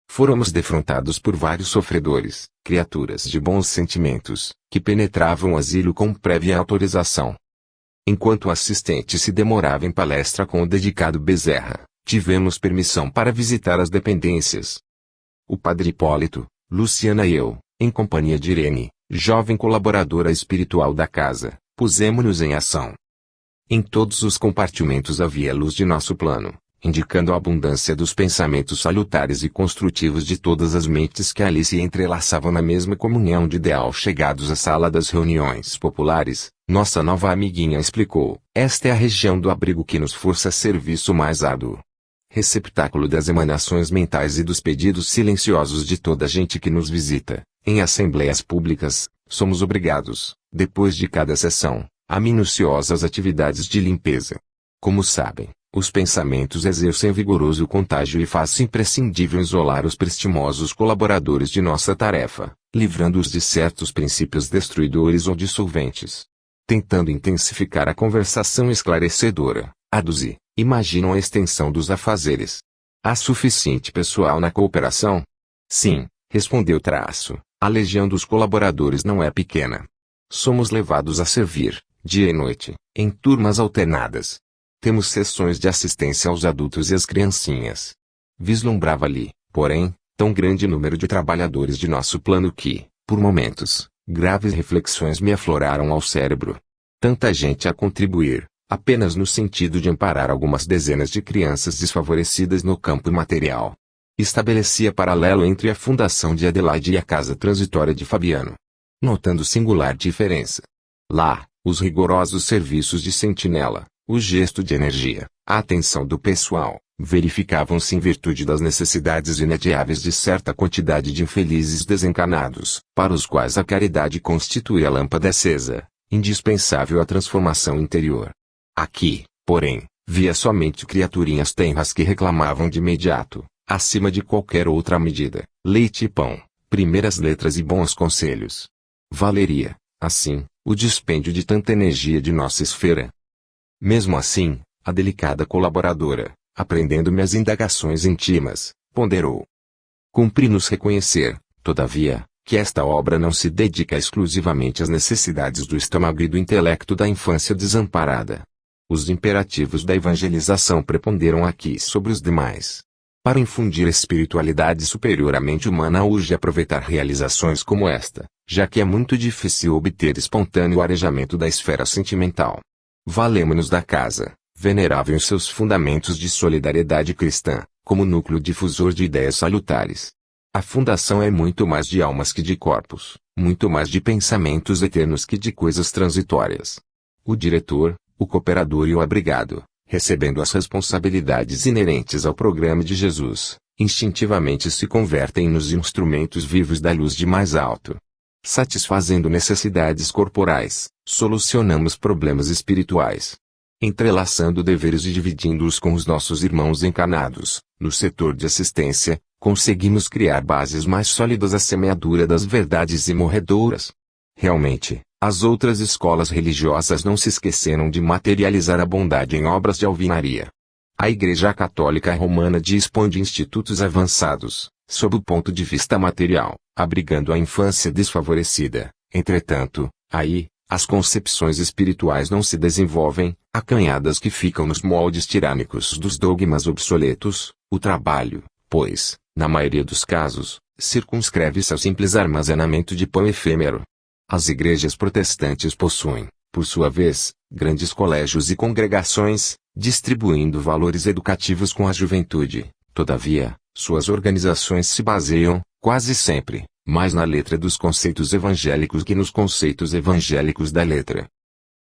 Fôramos defrontados por vários sofredores, criaturas de bons sentimentos, que penetravam o asilo com prévia autorização. Enquanto o assistente se demorava em palestra com o dedicado Bezerra, tivemos permissão para visitar as dependências. O padre Hipólito, Luciana e eu, em companhia de Irene, jovem colaboradora espiritual da casa, pusemo-nos em ação. Em todos os compartimentos havia luz de nosso plano, indicando a abundância dos pensamentos salutares e construtivos de todas as mentes que ali se entrelaçavam na mesma comunhão de ideal. Chegados à sala das reuniões populares, nossa nova amiguinha explicou: esta é a região do abrigo que nos força serviço mais árduo. Receptáculo das emanações mentais e dos pedidos silenciosos de toda a gente que nos visita, em assembleias públicas, somos obrigados, depois de cada sessão, a minuciosas atividades de limpeza. Como sabem, os pensamentos exercem vigoroso contágio e faz-se imprescindível isolar os prestimosos colaboradores de nossa tarefa, livrando-os de certos princípios destruidores ou dissolventes. Tentando intensificar a conversação esclarecedora, aduzir, imaginam a extensão dos afazeres. Há suficiente pessoal na cooperação? Sim, respondeu Traço, a legião dos colaboradores não é pequena. Somos levados a servir, dia e noite, em turmas alternadas. Temos sessões de assistência aos adultos e às criancinhas. Vislumbrava ali, porém, tão grande número de trabalhadores de nosso plano que, por momentos, graves reflexões me afloraram ao cérebro. Tanta gente a contribuir, apenas no sentido de amparar algumas dezenas de crianças desfavorecidas no campo material. Estabelecia paralelo entre a fundação de Adelaide e a casa transitória de Fabiano. Notando singular diferença. Lá, os rigorosos serviços de sentinela, o gesto de energia, a atenção do pessoal, verificavam-se em virtude das necessidades inadiáveis de certa quantidade de infelizes desencarnados, para os quais a caridade constitui a lâmpada acesa, indispensável à transformação interior. Aqui, porém, via somente criaturinhas tenras que reclamavam de imediato, acima de qualquer outra medida, leite e pão, primeiras letras e bons conselhos. Valeria, assim, o dispêndio de tanta energia de nossa esfera. Mesmo assim, a delicada colaboradora, aprendendo-me as indagações íntimas, ponderou. Cumpre-nos reconhecer, todavia, que esta obra não se dedica exclusivamente às necessidades do estômago e do intelecto da infância desamparada. Os imperativos da evangelização preponderam aqui sobre os demais. Para infundir espiritualidade superior à mente humana urge aproveitar realizações como esta, já que é muito difícil obter espontâneo arejamento da esfera sentimental. Valemo-nos da casa, venerável em seus fundamentos de solidariedade cristã, como núcleo difusor de ideias salutares. A fundação é muito mais de almas que de corpos, muito mais de pensamentos eternos que de coisas transitórias. O diretor, o cooperador e o abrigado, recebendo as responsabilidades inerentes ao programa de Jesus, instintivamente se convertem nos instrumentos vivos da luz de mais alto. Satisfazendo necessidades corporais, solucionamos problemas espirituais. Entrelaçando deveres e dividindo-os com os nossos irmãos encarnados, no setor de assistência, conseguimos criar bases mais sólidas à semeadura das verdades imorredoras. Realmente, as outras escolas religiosas não se esqueceram de materializar a bondade em obras de alvenaria. A Igreja Católica Romana dispõe de institutos avançados, sob o ponto de vista material, abrigando a infância desfavorecida. Entretanto, aí, as concepções espirituais não se desenvolvem, acanhadas que ficam nos moldes tirânicos dos dogmas obsoletos. O trabalho, pois, na maioria dos casos, circunscreve-se ao simples armazenamento de pão efêmero. As igrejas protestantes possuem, por sua vez, grandes colégios e congregações, distribuindo valores educativos com a juventude. Todavia, suas organizações se baseiam, quase sempre, mais na letra dos conceitos evangélicos que nos conceitos evangélicos da letra.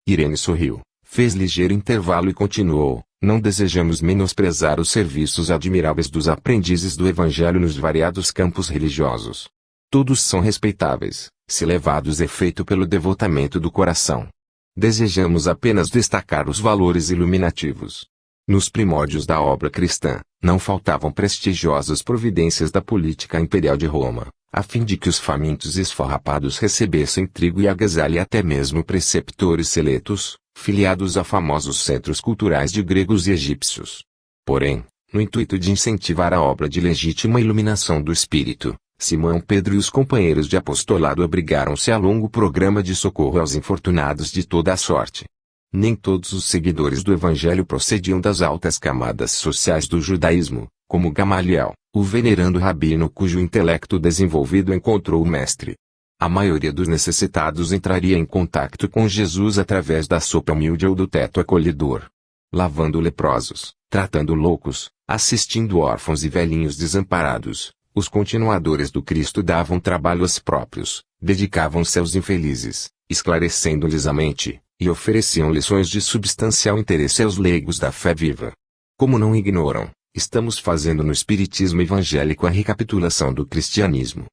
Irene sorriu, fez ligeiro intervalo e continuou: não desejamos menosprezar os serviços admiráveis dos aprendizes do Evangelho nos variados campos religiosos. Todos são respeitáveis, se levados a efeito pelo devotamento do coração. Desejamos apenas destacar os valores iluminativos. Nos primórdios da obra cristã, não faltavam prestigiosas providências da política imperial de Roma, a fim de que os famintos e esfarrapados recebessem trigo e agasalho e até mesmo preceptores seletos, filiados a famosos centros culturais de gregos e egípcios. Porém, no intuito de incentivar a obra de legítima iluminação do Espírito, Simão Pedro e os companheiros de apostolado abrigaram-se a longo programa de socorro aos infortunados de toda a sorte. Nem todos os seguidores do Evangelho procediam das altas camadas sociais do judaísmo, como Gamaliel, o venerando rabino cujo intelecto desenvolvido encontrou o Mestre. A maioria dos necessitados entraria em contato com Jesus através da sopa humilde ou do teto acolhedor. Lavando leprosos, tratando loucos, assistindo órfãos e velhinhos desamparados, os continuadores do Cristo davam trabalho a si próprios, dedicavam-se aos infelizes, esclarecendo-lhes a mente, e ofereciam lições de substancial interesse aos leigos da fé viva. Como não ignoram, estamos fazendo no Espiritismo evangélico a recapitulação do cristianismo.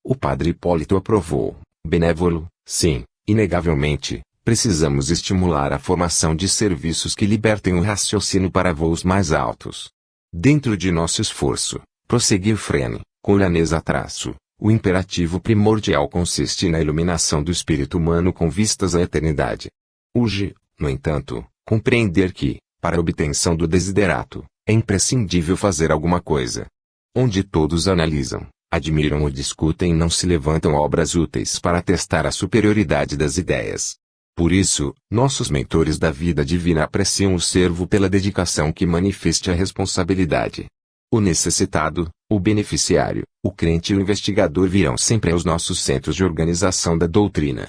O padre Hipólito aprovou, benévolo: sim, inegavelmente, precisamos estimular a formação de serviços que libertem o raciocínio para voos mais altos. Dentro de nosso esforço, prosseguiu Frene, com lhaneza traço, o imperativo primordial consiste na iluminação do espírito humano com vistas à eternidade. Urge, no entanto, compreender que, para a obtenção do desiderato, é imprescindível fazer alguma coisa. Onde todos analisam, admiram ou discutem, não se levantam obras úteis para testar a superioridade das ideias. Por isso, nossos mentores da vida divina apreciam o servo pela dedicação que manifeste a responsabilidade. O necessitado, o beneficiário, o crente e o investigador virão sempre aos nossos centros de organização da doutrina.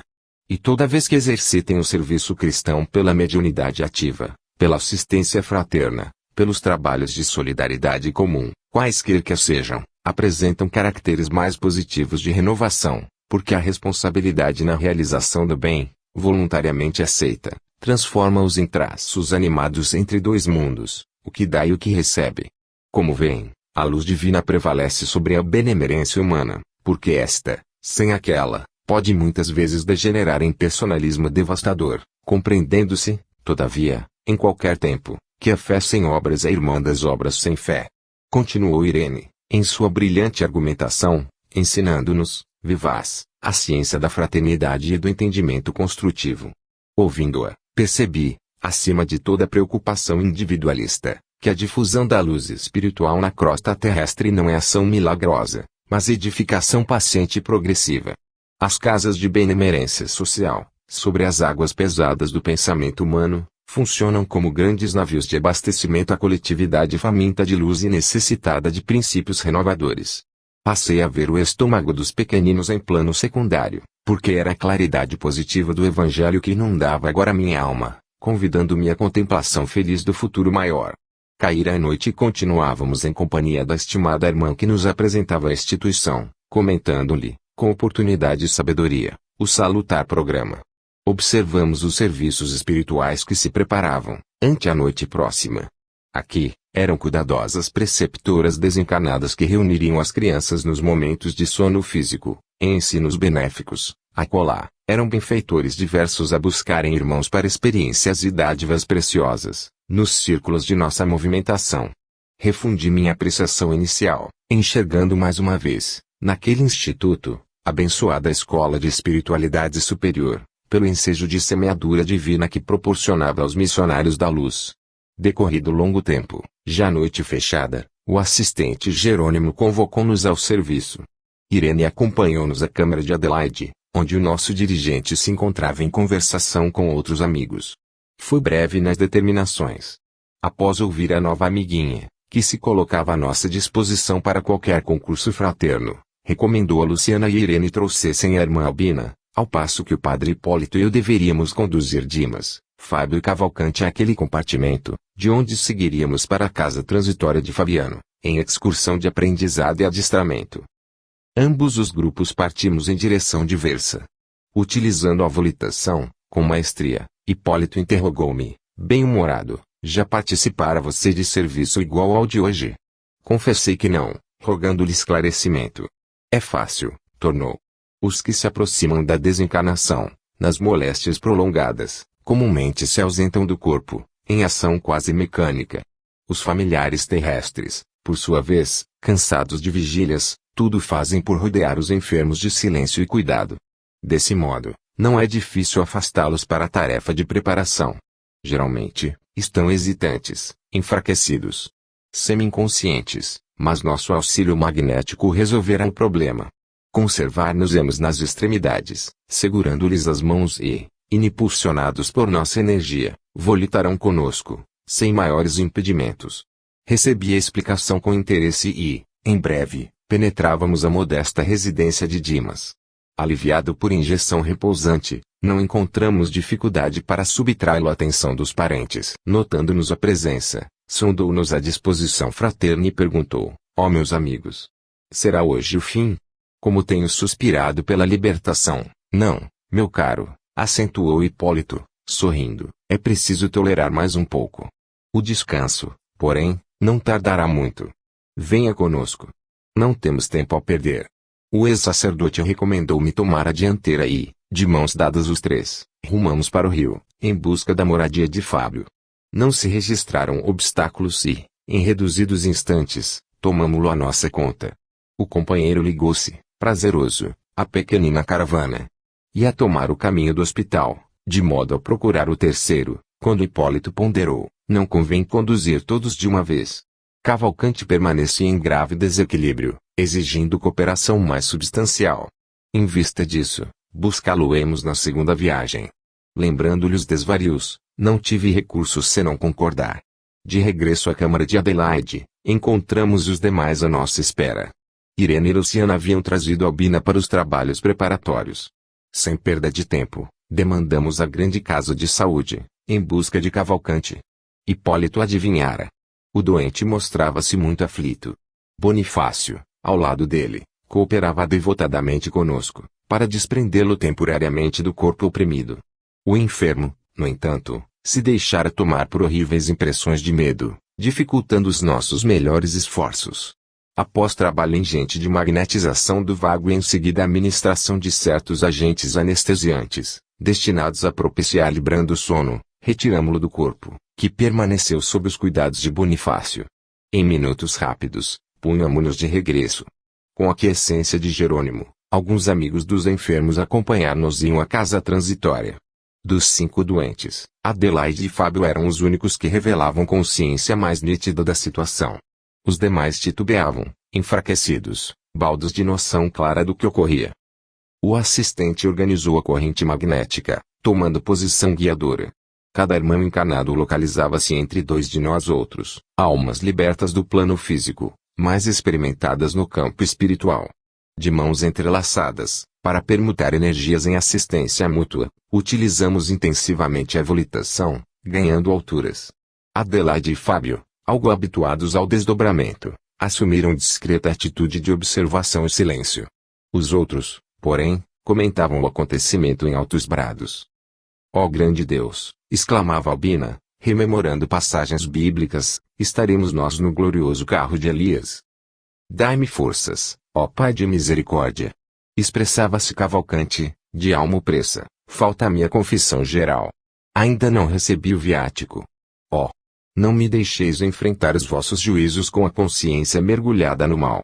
E toda vez que exercitem o serviço cristão pela mediunidade ativa, pela assistência fraterna, pelos trabalhos de solidariedade comum, quaisquer que sejam, apresentam caracteres mais positivos de renovação, porque a responsabilidade na realização do bem, voluntariamente aceita, transforma-os em traços animados entre dois mundos, o que dá e o que recebe. Como veem, a luz divina prevalece sobre a benemerência humana, porque esta, sem aquela, pode muitas vezes degenerar em personalismo devastador, compreendendo-se, todavia, em qualquer tempo, que a fé sem obras é irmã das obras sem fé. Continuou Irene, em sua brilhante argumentação, ensinando-nos, vivaz, a ciência da fraternidade e do entendimento construtivo. Ouvindo-a, percebi, acima de toda preocupação individualista, que a difusão da luz espiritual na crosta terrestre não é ação milagrosa, mas edificação paciente e progressiva. As casas de benemerência social, sobre as águas pesadas do pensamento humano, funcionam como grandes navios de abastecimento à coletividade faminta de luz e necessitada de princípios renovadores. Passei a ver o estômago dos pequeninos em plano secundário, porque era a claridade positiva do Evangelho que inundava agora minha alma, convidando-me à contemplação feliz do futuro maior. Caíra a noite e continuávamos em companhia da estimada irmã que nos apresentava a instituição, comentando-lhe, com oportunidade e sabedoria, o salutar programa. Observamos os serviços espirituais que se preparavam, ante a noite próxima. Aqui, eram cuidadosas preceptoras desencarnadas que reuniriam as crianças nos momentos de sono físico, em ensinos benéficos. Acolá, eram benfeitores diversos a buscarem irmãos para experiências e dádivas preciosas, nos círculos de nossa movimentação. Refundi minha apreciação inicial, enxergando mais uma vez, naquele instituto, abençoada escola de espiritualidade superior, pelo ensejo de semeadura divina que proporcionava aos missionários da luz. Decorrido longo tempo, já noite fechada, o assistente Jerônimo convocou-nos ao serviço. Irene acompanhou-nos à câmara de Adelaide, onde o nosso dirigente se encontrava em conversação com outros amigos. Foi breve nas determinações. Após ouvir a nova amiguinha, que se colocava à nossa disposição para qualquer concurso fraterno, recomendou a Luciana e Irene trouxessem a irmã Albina, ao passo que o padre Hipólito e eu deveríamos conduzir Dimas, Fábio e Cavalcante àquele compartimento, de onde seguiríamos para a casa transitória de Fabiano, em excursão de aprendizado e adestramento. Ambos os grupos partimos em direção diversa. Utilizando a volitação, com maestria, Hipólito interrogou-me, bem-humorado, já participara você de serviço igual ao de hoje? Confessei que não, rogando-lhe esclarecimento. É fácil, tornou. Os que se aproximam da desencarnação, nas moléstias prolongadas, comumente se ausentam do corpo, em ação quase mecânica. Os familiares terrestres, por sua vez, cansados de vigílias, tudo fazem por rodear os enfermos de silêncio e cuidado. Desse modo, não é difícil afastá-los para a tarefa de preparação. Geralmente, estão hesitantes, enfraquecidos, semi-inconscientes, mas nosso auxílio magnético resolverá o problema. Conservar-nos-emos nas extremidades, segurando-lhes as mãos e, impulsionados por nossa energia, volitarão conosco, sem maiores impedimentos. Recebi a explicação com interesse e, em breve, penetrávamos a modesta residência de Dimas. Aliviado por injeção repousante, não encontramos dificuldade para subtraí-lo à atenção dos parentes. Notando-nos a presença, sondou-nos a disposição fraterna e perguntou, ó meus amigos, será hoje o fim? Como tenho suspirado pela libertação, não, meu caro, acentuou Hipólito, sorrindo, é preciso tolerar mais um pouco. O descanso, porém, não tardará muito. Venha conosco. Não temos tempo a perder. O ex-sacerdote recomendou-me tomar a dianteira e, de mãos dadas os três, rumamos para o rio, em busca da moradia de Fábio. Não se registraram obstáculos e, em reduzidos instantes, tomamo-lo à nossa conta. O companheiro ligou-se, prazeroso, à pequenina caravana. Ia tomar o caminho do hospital, de modo a procurar o terceiro, quando Hipólito ponderou, não convém conduzir todos de uma vez. Cavalcante permanecia em grave desequilíbrio, exigindo cooperação mais substancial. Em vista disso, buscá-lo-emos na segunda viagem. Lembrando-lhe os desvarios, não tive recurso senão concordar. De regresso à câmara de Adelaide, encontramos os demais à nossa espera. Irene e Luciana haviam trazido Albina para os trabalhos preparatórios. Sem perda de tempo, demandamos a grande casa de saúde, em busca de Cavalcante. Hipólito adivinhara. O doente mostrava-se muito aflito. Bonifácio, ao lado dele, cooperava devotadamente conosco, para desprendê-lo temporariamente do corpo oprimido. O enfermo, no entanto, se deixara tomar por horríveis impressões de medo, dificultando os nossos melhores esforços. Após trabalho ingente de magnetização do vago e em seguida a administração de certos agentes anestesiantes, destinados a propiciar-lhe brando sono, retiramo-lo do corpo, que permaneceu sob os cuidados de Bonifácio. Em minutos rápidos, punhamo-nos de regresso. Com a aquiescência de Jerônimo, alguns amigos dos enfermos acompanhar-nos-iam à casa transitória. Dos 5 doentes, Adelaide e Fábio eram os únicos que revelavam consciência mais nítida da situação. Os demais titubeavam, enfraquecidos, baldos de noção clara do que ocorria. O assistente organizou a corrente magnética, tomando posição guiadora. Cada irmão encarnado localizava-se entre dois de nós outros, almas libertas do plano físico, mais experimentadas no campo espiritual. De mãos entrelaçadas, para permutar energias em assistência mútua, utilizamos intensivamente a volitação, ganhando alturas. Adelaide e Fábio, algo habituados ao desdobramento, assumiram discreta atitude de observação e silêncio. Os outros, porém, comentavam o acontecimento em altos brados. Ó grande Deus, exclamava Albina, rememorando passagens bíblicas, estaremos nós no glorioso carro de Elias. Dai-me forças, ó Pai de misericórdia. Expressava-se Cavalcante, de alma opressa, falta-me a confissão geral. Ainda não recebi o viático. Ó, não me deixeis enfrentar os vossos juízos com a consciência mergulhada no mal.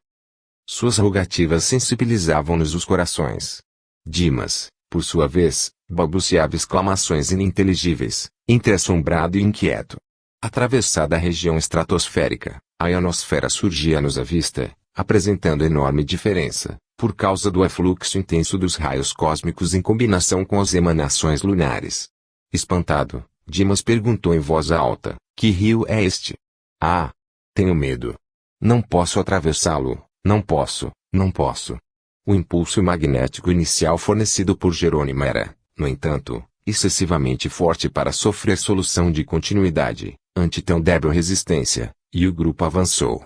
Suas rogativas sensibilizavam-nos os corações. Dimas, por sua vez, balbuciava exclamações ininteligíveis, entre assombrado e inquieto. Atravessada a região estratosférica, a ionosfera surgia-nos à vista, apresentando enorme diferença, por causa do afluxo intenso dos raios cósmicos em combinação com as emanações lunares. Espantado, Dimas perguntou em voz alta, que rio é este? Ah! Tenho medo. Não posso atravessá-lo, não posso, não posso. O impulso magnético inicial fornecido por Jerônimo era, no entanto, excessivamente forte para sofrer solução de continuidade, ante tão débil resistência, e o grupo avançou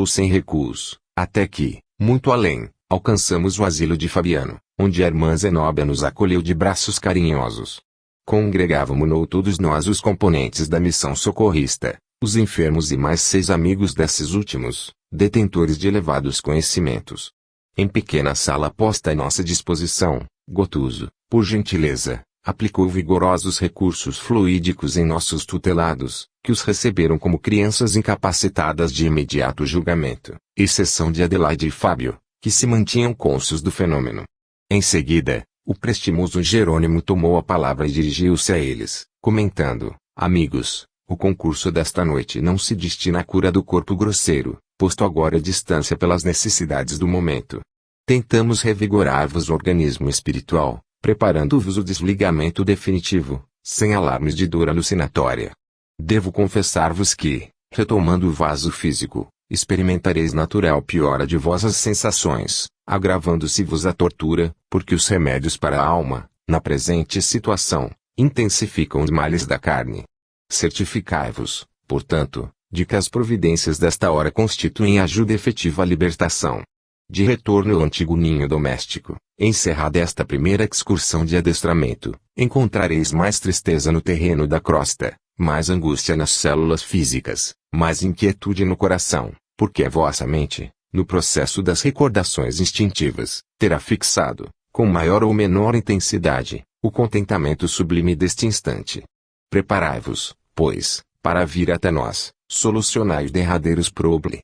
sem recuos, até que, muito além, Alcançamos o asilo de Fabiano, onde a irmã Zenóbia nos acolheu de braços carinhosos. Congregávamo-nos todos nós os componentes da missão socorrista, os enfermos e mais 6 amigos desses últimos, detentores de elevados conhecimentos. Em pequena sala posta à nossa disposição, Gotuso, por gentileza, aplicou vigorosos recursos fluídicos em nossos tutelados, que os receberam como crianças incapacitadas de imediato julgamento, exceção de Adelaide e Fábio, que se mantinham cônscios do fenômeno. Em seguida, o prestimoso Jerônimo tomou a palavra e dirigiu-se a eles, comentando: amigos, o concurso desta noite não se destina à cura do corpo grosseiro, posto agora à distância pelas necessidades do momento. Tentamos revigorar-vos o organismo espiritual, preparando-vos o desligamento definitivo, sem alarmes de dor alucinatória. Devo confessar-vos que, retomando o vaso físico, experimentareis natural piora de vossas sensações, agravando-se-vos a tortura, porque os remédios para a alma, na presente situação, intensificam os males da carne. Certificai-vos, portanto, de que as providências desta hora constituem ajuda efetiva à libertação. De retorno ao antigo ninho doméstico, encerrada esta primeira excursão de adestramento, encontrareis mais tristeza no terreno da crosta, mais angústia nas células físicas, mais inquietude no coração, porque a vossa mente, no processo das recordações instintivas, terá fixado, com maior ou menor intensidade, o contentamento sublime deste instante. Preparai-vos, pois, para vir até nós, solucionai os derradeiros problemas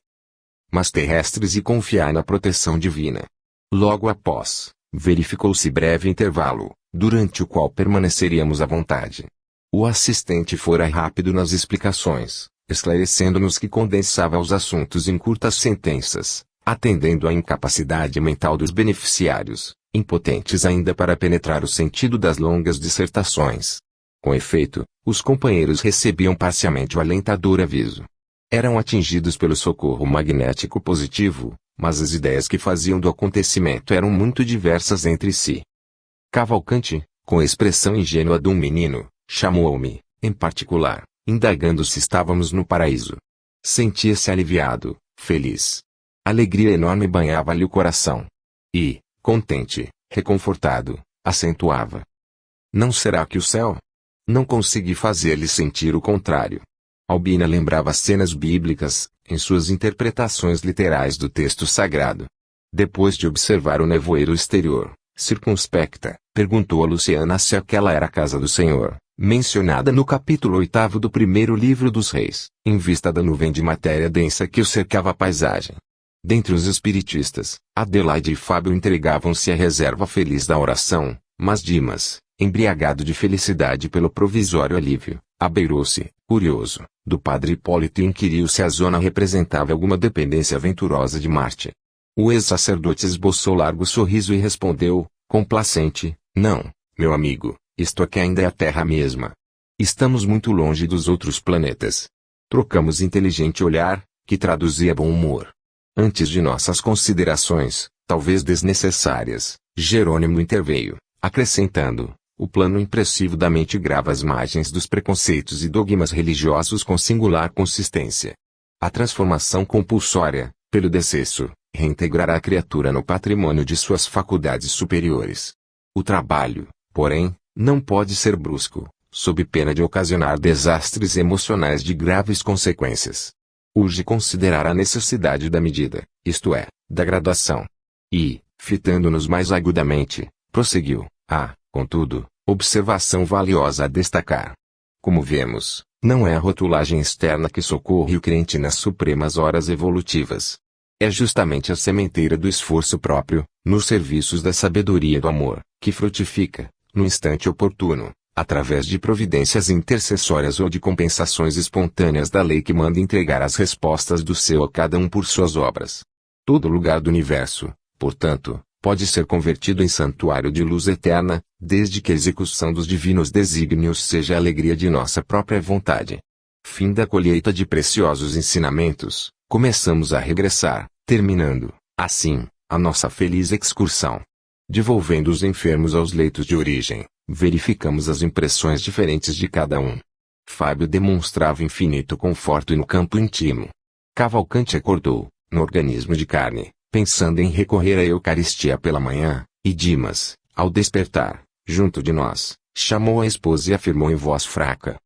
terrestres e confiai na proteção divina. Logo após, verificou-se breve intervalo, durante o qual permaneceríamos à vontade. O assistente fora rápido nas explicações, esclarecendo-nos que condensava os assuntos em curtas sentenças, atendendo à incapacidade mental dos beneficiários, impotentes ainda para penetrar o sentido das longas dissertações. Com efeito, os companheiros recebiam parcialmente o alentador aviso. Eram atingidos pelo socorro magnético positivo, mas as ideias que faziam do acontecimento eram muito diversas entre si. Cavalcante, com a expressão ingênua de um menino, chamou-me, em particular, indagando se estávamos no paraíso. Sentia-se aliviado, feliz. Alegria enorme banhava-lhe o coração. E, contente, reconfortado, acentuava: não será que o céu? Não consegui fazer-lhe sentir o contrário. Albina lembrava cenas bíblicas, em suas interpretações literais do texto sagrado. Depois de observar o nevoeiro exterior, circunspecta, perguntou a Luciana se aquela era a casa do Senhor, mencionada no capítulo 8º do primeiro livro dos Reis, em vista da nuvem de matéria densa que o cercava a paisagem. Dentre os espiritistas, Adelaide e Fábio entregavam-se à reserva feliz da oração, mas Dimas, embriagado de felicidade pelo provisório alívio, abeirou-se, curioso, do padre Hipólito e inquiriu se a zona representava alguma dependência aventurosa de Marte. O ex-sacerdote esboçou largo sorriso e respondeu, complacente: não, meu amigo, isto aqui ainda é a Terra mesma. Estamos muito longe dos outros planetas. Trocamos inteligente olhar, que traduzia bom humor. Antes de nossas considerações, talvez desnecessárias, Jerônimo interveio, acrescentando: o plano impressivo da mente grava as margens dos preconceitos e dogmas religiosos com singular consistência. A transformação compulsória, pelo decesso, reintegrará a criatura no patrimônio de suas faculdades superiores. O trabalho, porém, não pode ser brusco, sob pena de ocasionar desastres emocionais de graves consequências. Urge considerar a necessidade da medida, isto é, da graduação. E, fitando-nos mais agudamente, prosseguiu: contudo, observação valiosa a destacar. Como vemos, não é a rotulagem externa que socorre o crente nas supremas horas evolutivas. É justamente a sementeira do esforço próprio, nos serviços da sabedoria e do amor, que frutifica, no instante oportuno, através de providências intercessórias ou de compensações espontâneas da lei que manda entregar as respostas do céu a cada um por suas obras. Todo lugar do universo, portanto, pode ser convertido em santuário de luz eterna, desde que a execução dos divinos desígnios seja a alegria de nossa própria vontade. Fim da colheita de preciosos ensinamentos, começamos a regressar, terminando, assim, a nossa feliz excursão. Devolvendo os enfermos aos leitos de origem, verificamos as impressões diferentes de cada um. Fábio demonstrava infinito conforto no campo íntimo. Cavalcante acordou, no organismo de carne, pensando em recorrer à Eucaristia pela manhã, e Dimas, ao despertar, junto de nós, chamou a esposa e afirmou em voz fraca: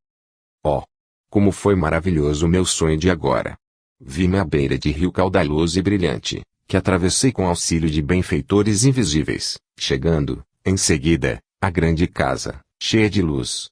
"Oh, como foi maravilhoso o meu sonho de agora! Vi-me à beira de rio caudaloso e brilhante, que atravessei com auxílio de benfeitores invisíveis, chegando, em seguida, à grande casa, cheia de luz."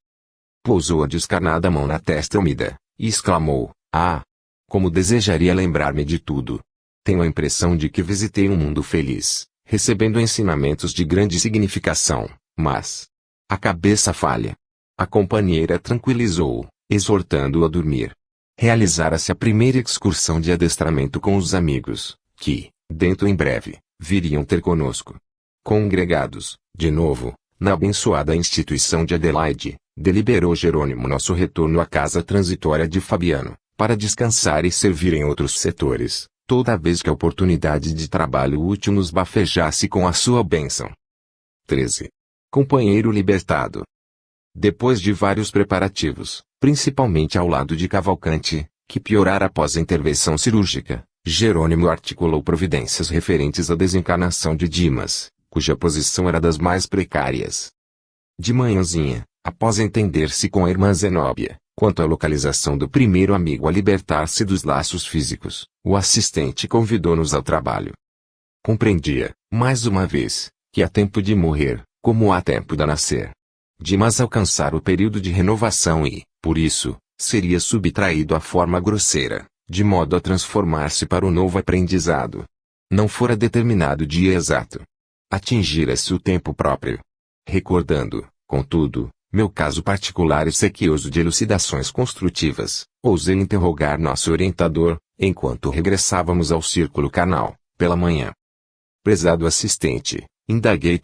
Pousou a descarnada mão na testa úmida, e exclamou: "Ah! Como desejaria lembrar-me de tudo! Tenho a impressão de que visitei um mundo feliz, recebendo ensinamentos de grande significação, mas a cabeça falha." A companheira tranquilizou-o, exortando-o a dormir. Realizara-se a primeira excursão de adestramento com os amigos, que, dentro em breve, viriam ter conosco. Congregados, de novo, na abençoada instituição de Adelaide, deliberou Jerônimo nosso retorno à casa transitória de Fabiano, para descansar e servir em outros setores, toda vez que a oportunidade de trabalho útil nos bafejasse com a sua bênção. 13. Companheiro libertado. Depois de vários preparativos, principalmente ao lado de Cavalcante, que piorara após a intervenção cirúrgica, Jerônimo articulou providências referentes à desencarnação de Dimas, cuja posição era das mais precárias. De manhãzinha, após entender-se com a irmã Zenóbia, quanto à localização do primeiro amigo a libertar-se dos laços físicos, o assistente convidou-nos ao trabalho. Compreendia, mais uma vez, que há tempo de morrer, como há tempo de nascer. Dimas alcançara o período de renovação e, por isso, seria subtraído à forma grosseira, de modo a transformar-se para o novo aprendizado. Não fora determinado o dia exato. Atingira-se o tempo próprio. Recordando, contudo, meu caso particular e sequioso de elucidações construtivas, ousei interrogar nosso orientador, enquanto regressávamos ao círculo carnal, pela manhã. Prezado assistente, indaguei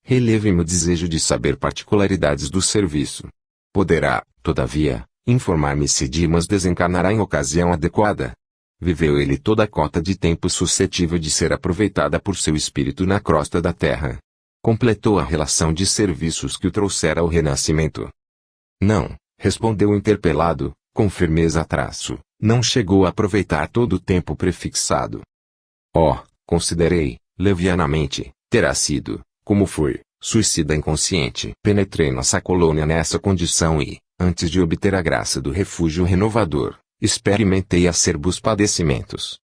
releve-me o desejo de saber particularidades do serviço. Poderá, todavia, informar-me se Dimas desencarnará em ocasião adequada? Viveu ele toda a cota de tempo suscetível de ser aproveitada por seu espírito na crosta da terra? Completou a relação de serviços que o trouxera ao renascimento? Não, respondeu o interpelado, com firmeza. Não chegou a aproveitar todo o tempo prefixado. Oh, considerei, levianamente, terá sido, como foi, suicida inconsciente. Penetrei nossa colônia nessa condição e, antes de obter a graça do refúgio renovador, experimentei acerbos padecimentos.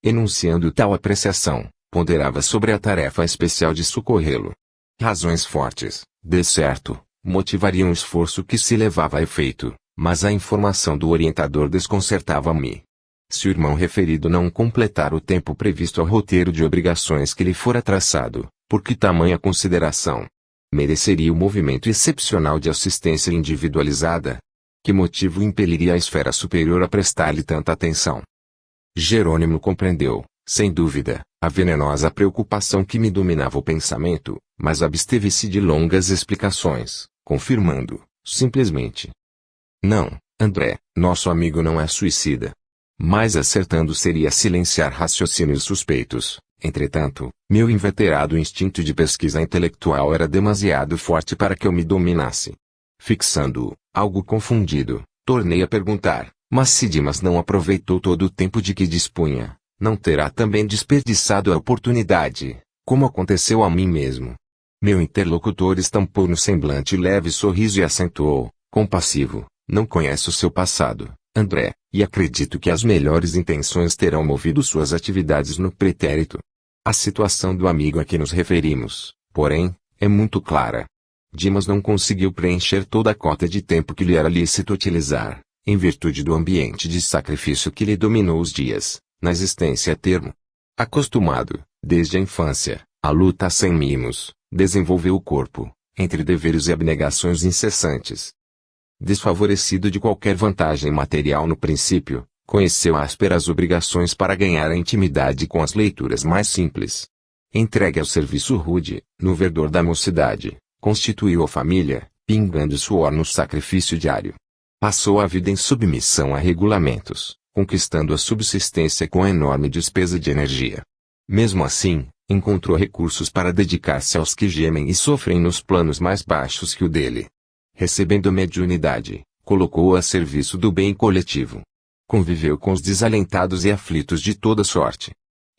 Enunciando tal apreciação, ponderava sobre a tarefa especial de socorrê-lo. Razões fortes, de certo, motivariam o esforço que se levava a efeito, mas a informação do orientador desconcertava-me. Se o irmão referido não completar o tempo previsto ao roteiro de obrigações que lhe fora traçado, por que tamanha consideração? Mereceria o movimento excepcional de assistência individualizada? Que motivo impeliria a esfera superior a prestar-lhe tanta atenção? Jerônimo compreendeu, sem dúvida, a venenosa preocupação que me dominava o pensamento, mas absteve-se de longas explicações, confirmando, simplesmente: "Não, André, nosso amigo não é suicida." Mais acertando seria silenciar raciocínios suspeitos. Entretanto, meu inveterado instinto de pesquisa intelectual era demasiado forte para que eu me dominasse. Fixando-o, algo confundido, tornei a perguntar: "Mas se Dimas não aproveitou todo o tempo de que dispunha, não terá também desperdiçado a oportunidade, como aconteceu a mim mesmo?" Meu interlocutor estampou no semblante leve sorriso e acentuou, compassivo: "Não conheço o seu passado, André, e acredito que as melhores intenções terão movido suas atividades no pretérito. A situação do amigo a que nos referimos, porém, é muito clara. Dimas não conseguiu preencher toda a cota de tempo que lhe era lícito utilizar, em virtude do ambiente de sacrifício que lhe dominou os dias, na existência a termo. Acostumado, desde a infância, à luta sem mimos, desenvolveu o corpo, entre deveres e abnegações incessantes. Desfavorecido de qualquer vantagem material no princípio, conheceu ásperas obrigações para ganhar a intimidade com as leituras mais simples. Entregue ao serviço rude, no verdor da mocidade, constituiu a família, pingando suor no sacrifício diário. Passou a vida em submissão a regulamentos, conquistando a subsistência com a enorme despesa de energia. Mesmo assim, encontrou recursos para dedicar-se aos que gemem e sofrem nos planos mais baixos que o dele. Recebendo a mediunidade, colocou-a a serviço do bem coletivo. Conviveu com os desalentados e aflitos de toda sorte.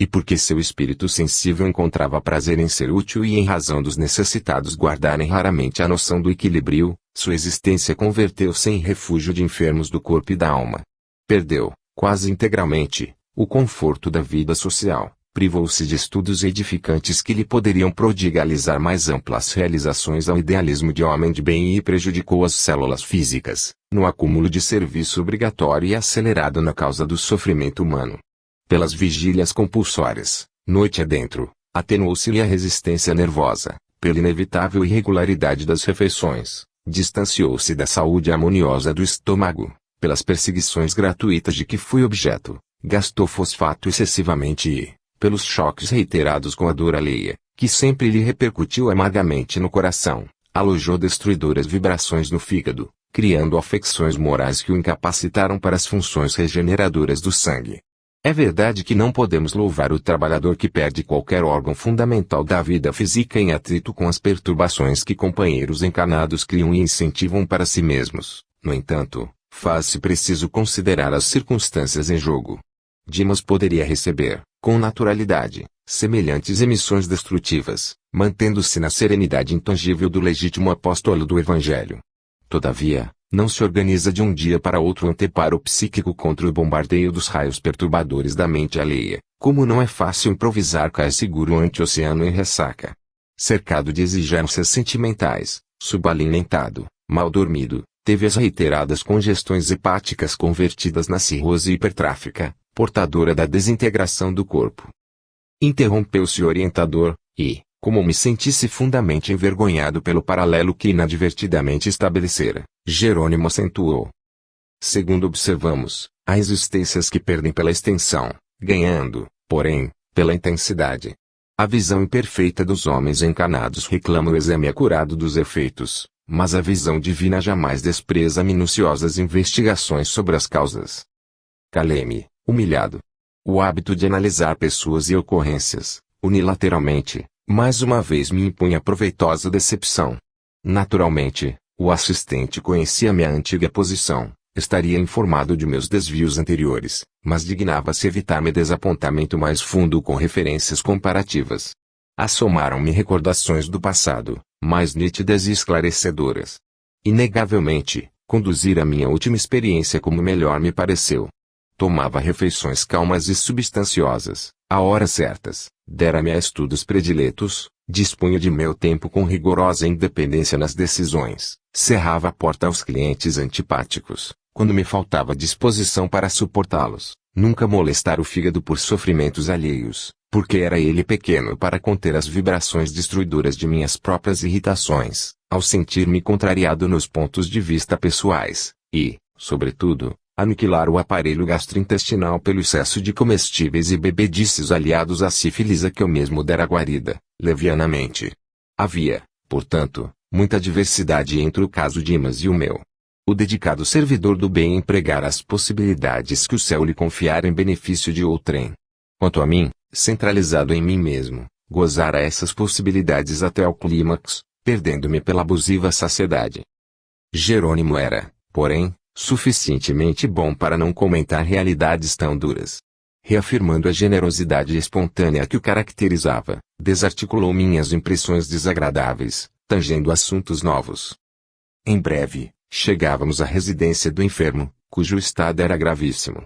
E porque seu espírito sensível encontrava prazer em ser útil e em razão dos necessitados guardarem raramente a noção do equilíbrio, sua existência converteu-se em refúgio de enfermos do corpo e da alma. Perdeu, quase integralmente, o conforto da vida social, privou-se de estudos edificantes que lhe poderiam prodigalizar mais amplas realizações ao idealismo de homem de bem e prejudicou as células físicas, no acúmulo de serviço obrigatório e acelerado na causa do sofrimento humano. Pelas vigílias compulsórias, noite adentro, atenuou-se-lhe a resistência nervosa, pela inevitável irregularidade das refeições, distanciou-se da saúde harmoniosa do estômago, pelas perseguições gratuitas de que fui objeto, gastou fosfato excessivamente e, pelos choques reiterados com a dor alheia, que sempre lhe repercutiu amargamente no coração, alojou destruidoras vibrações no fígado, criando afecções morais que o incapacitaram para as funções regeneradoras do sangue. É verdade que não podemos louvar o trabalhador que perde qualquer órgão fundamental da vida física em atrito com as perturbações que companheiros encarnados criam e incentivam para si mesmos. No entanto, faz-se preciso considerar as circunstâncias em jogo. Dimas poderia receber, com naturalidade, semelhantes emissões destrutivas, mantendo-se na serenidade intangível do legítimo apóstolo do Evangelho. Todavia, não se organiza de um dia para outro anteparo psíquico contra o bombardeio dos raios perturbadores da mente alheia, como não é fácil improvisar cair seguro ante o oceano em ressaca. Cercado de exigências sentimentais, subalimentado, mal dormido, teve as reiteradas congestões hepáticas convertidas na cirrose hipertráfica, portadora da desintegração do corpo. Interrompeu-se o orientador, e, como me sentisse fundamente envergonhado pelo paralelo que inadvertidamente estabelecera, Jerônimo acentuou. Segundo observamos, há existências que perdem pela extensão, ganhando, porém, pela intensidade. A visão imperfeita dos homens encarnados reclama o exame acurado dos efeitos, mas a visão divina jamais despreza minuciosas investigações sobre as causas. Calei-me, humilhado. O hábito de analisar pessoas e ocorrências, unilateralmente, mais uma vez me impunha proveitosa decepção. Naturalmente, o assistente conhecia minha antiga posição, estaria informado de meus desvios anteriores, mas dignava-se evitar-me desapontamento mais fundo com referências comparativas. Assomaram-me recordações do passado, mais nítidas e esclarecedoras. Inegavelmente, conduzir a minha última experiência como melhor me pareceu. Tomava refeições calmas e substanciosas, a horas certas, dera-me a estudos prediletos, dispunha de meu tempo com rigorosa independência nas decisões, cerrava a porta aos clientes antipáticos, quando me faltava disposição para suportá-los, nunca molestar o fígado por sofrimentos alheios, porque era ele pequeno para conter as vibrações destruidoras de minhas próprias irritações, ao sentir-me contrariado nos pontos de vista pessoais, e, sobretudo, aniquilar o aparelho gastrointestinal pelo excesso de comestíveis e bebedices aliados à sífilis a que eu mesmo dera guarida, levianamente. Havia, portanto, muita diversidade entre o caso Dimas e o meu. O dedicado servidor do bem empregara as possibilidades que o céu lhe confiara em benefício de outrem. Quanto a mim, centralizado em mim mesmo, gozara essas possibilidades até ao clímax, perdendo-me pela abusiva saciedade. Jerônimo era, porém, suficientemente bom para não comentar realidades tão duras. Reafirmando a generosidade espontânea que o caracterizava, desarticulou minhas impressões desagradáveis, tangendo assuntos novos. Em breve, chegávamos à residência do enfermo, cujo estado era gravíssimo.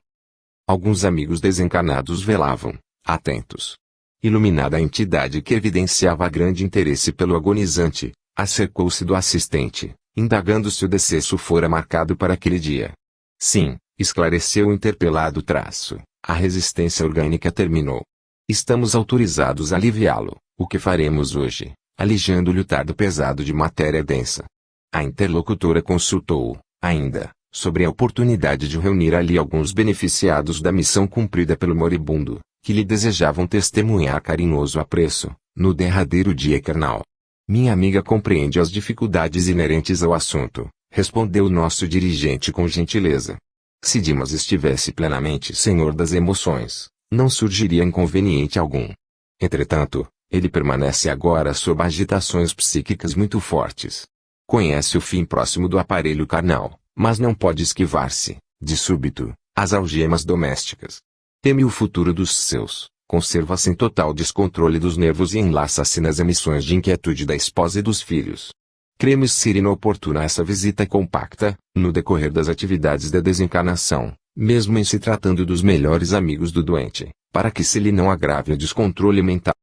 Alguns amigos desencarnados velavam, atentos. Iluminada a entidade que evidenciava grande interesse pelo agonizante, acercou-se do assistente, indagando se o decesso fora marcado para aquele dia. Sim, esclareceu o interpelado traço, a resistência orgânica terminou. Estamos autorizados a aliviá-lo, o que faremos hoje, alijando-lhe o tardo pesado de matéria densa. A interlocutora consultou, ainda, sobre a oportunidade de reunir ali alguns beneficiados da missão cumprida pelo moribundo, que lhe desejavam testemunhar carinhoso apreço, no derradeiro dia carnal. Minha amiga compreende as dificuldades inerentes ao assunto, respondeu o nosso dirigente com gentileza. Se Dimas estivesse plenamente senhor das emoções, não surgiria inconveniente algum. Entretanto, ele permanece agora sob agitações psíquicas muito fortes. Conhece o fim próximo do aparelho carnal, mas não pode esquivar-se, de súbito, às algemas domésticas. Teme o futuro dos seus, conserva-se em total descontrole dos nervos e enlaça-se nas emissões de inquietude da esposa e dos filhos. Cremos ser inoportuna essa visita compacta, no decorrer das atividades da desencarnação, mesmo em se tratando dos melhores amigos do doente, para que se lhe não agrave o descontrole mental.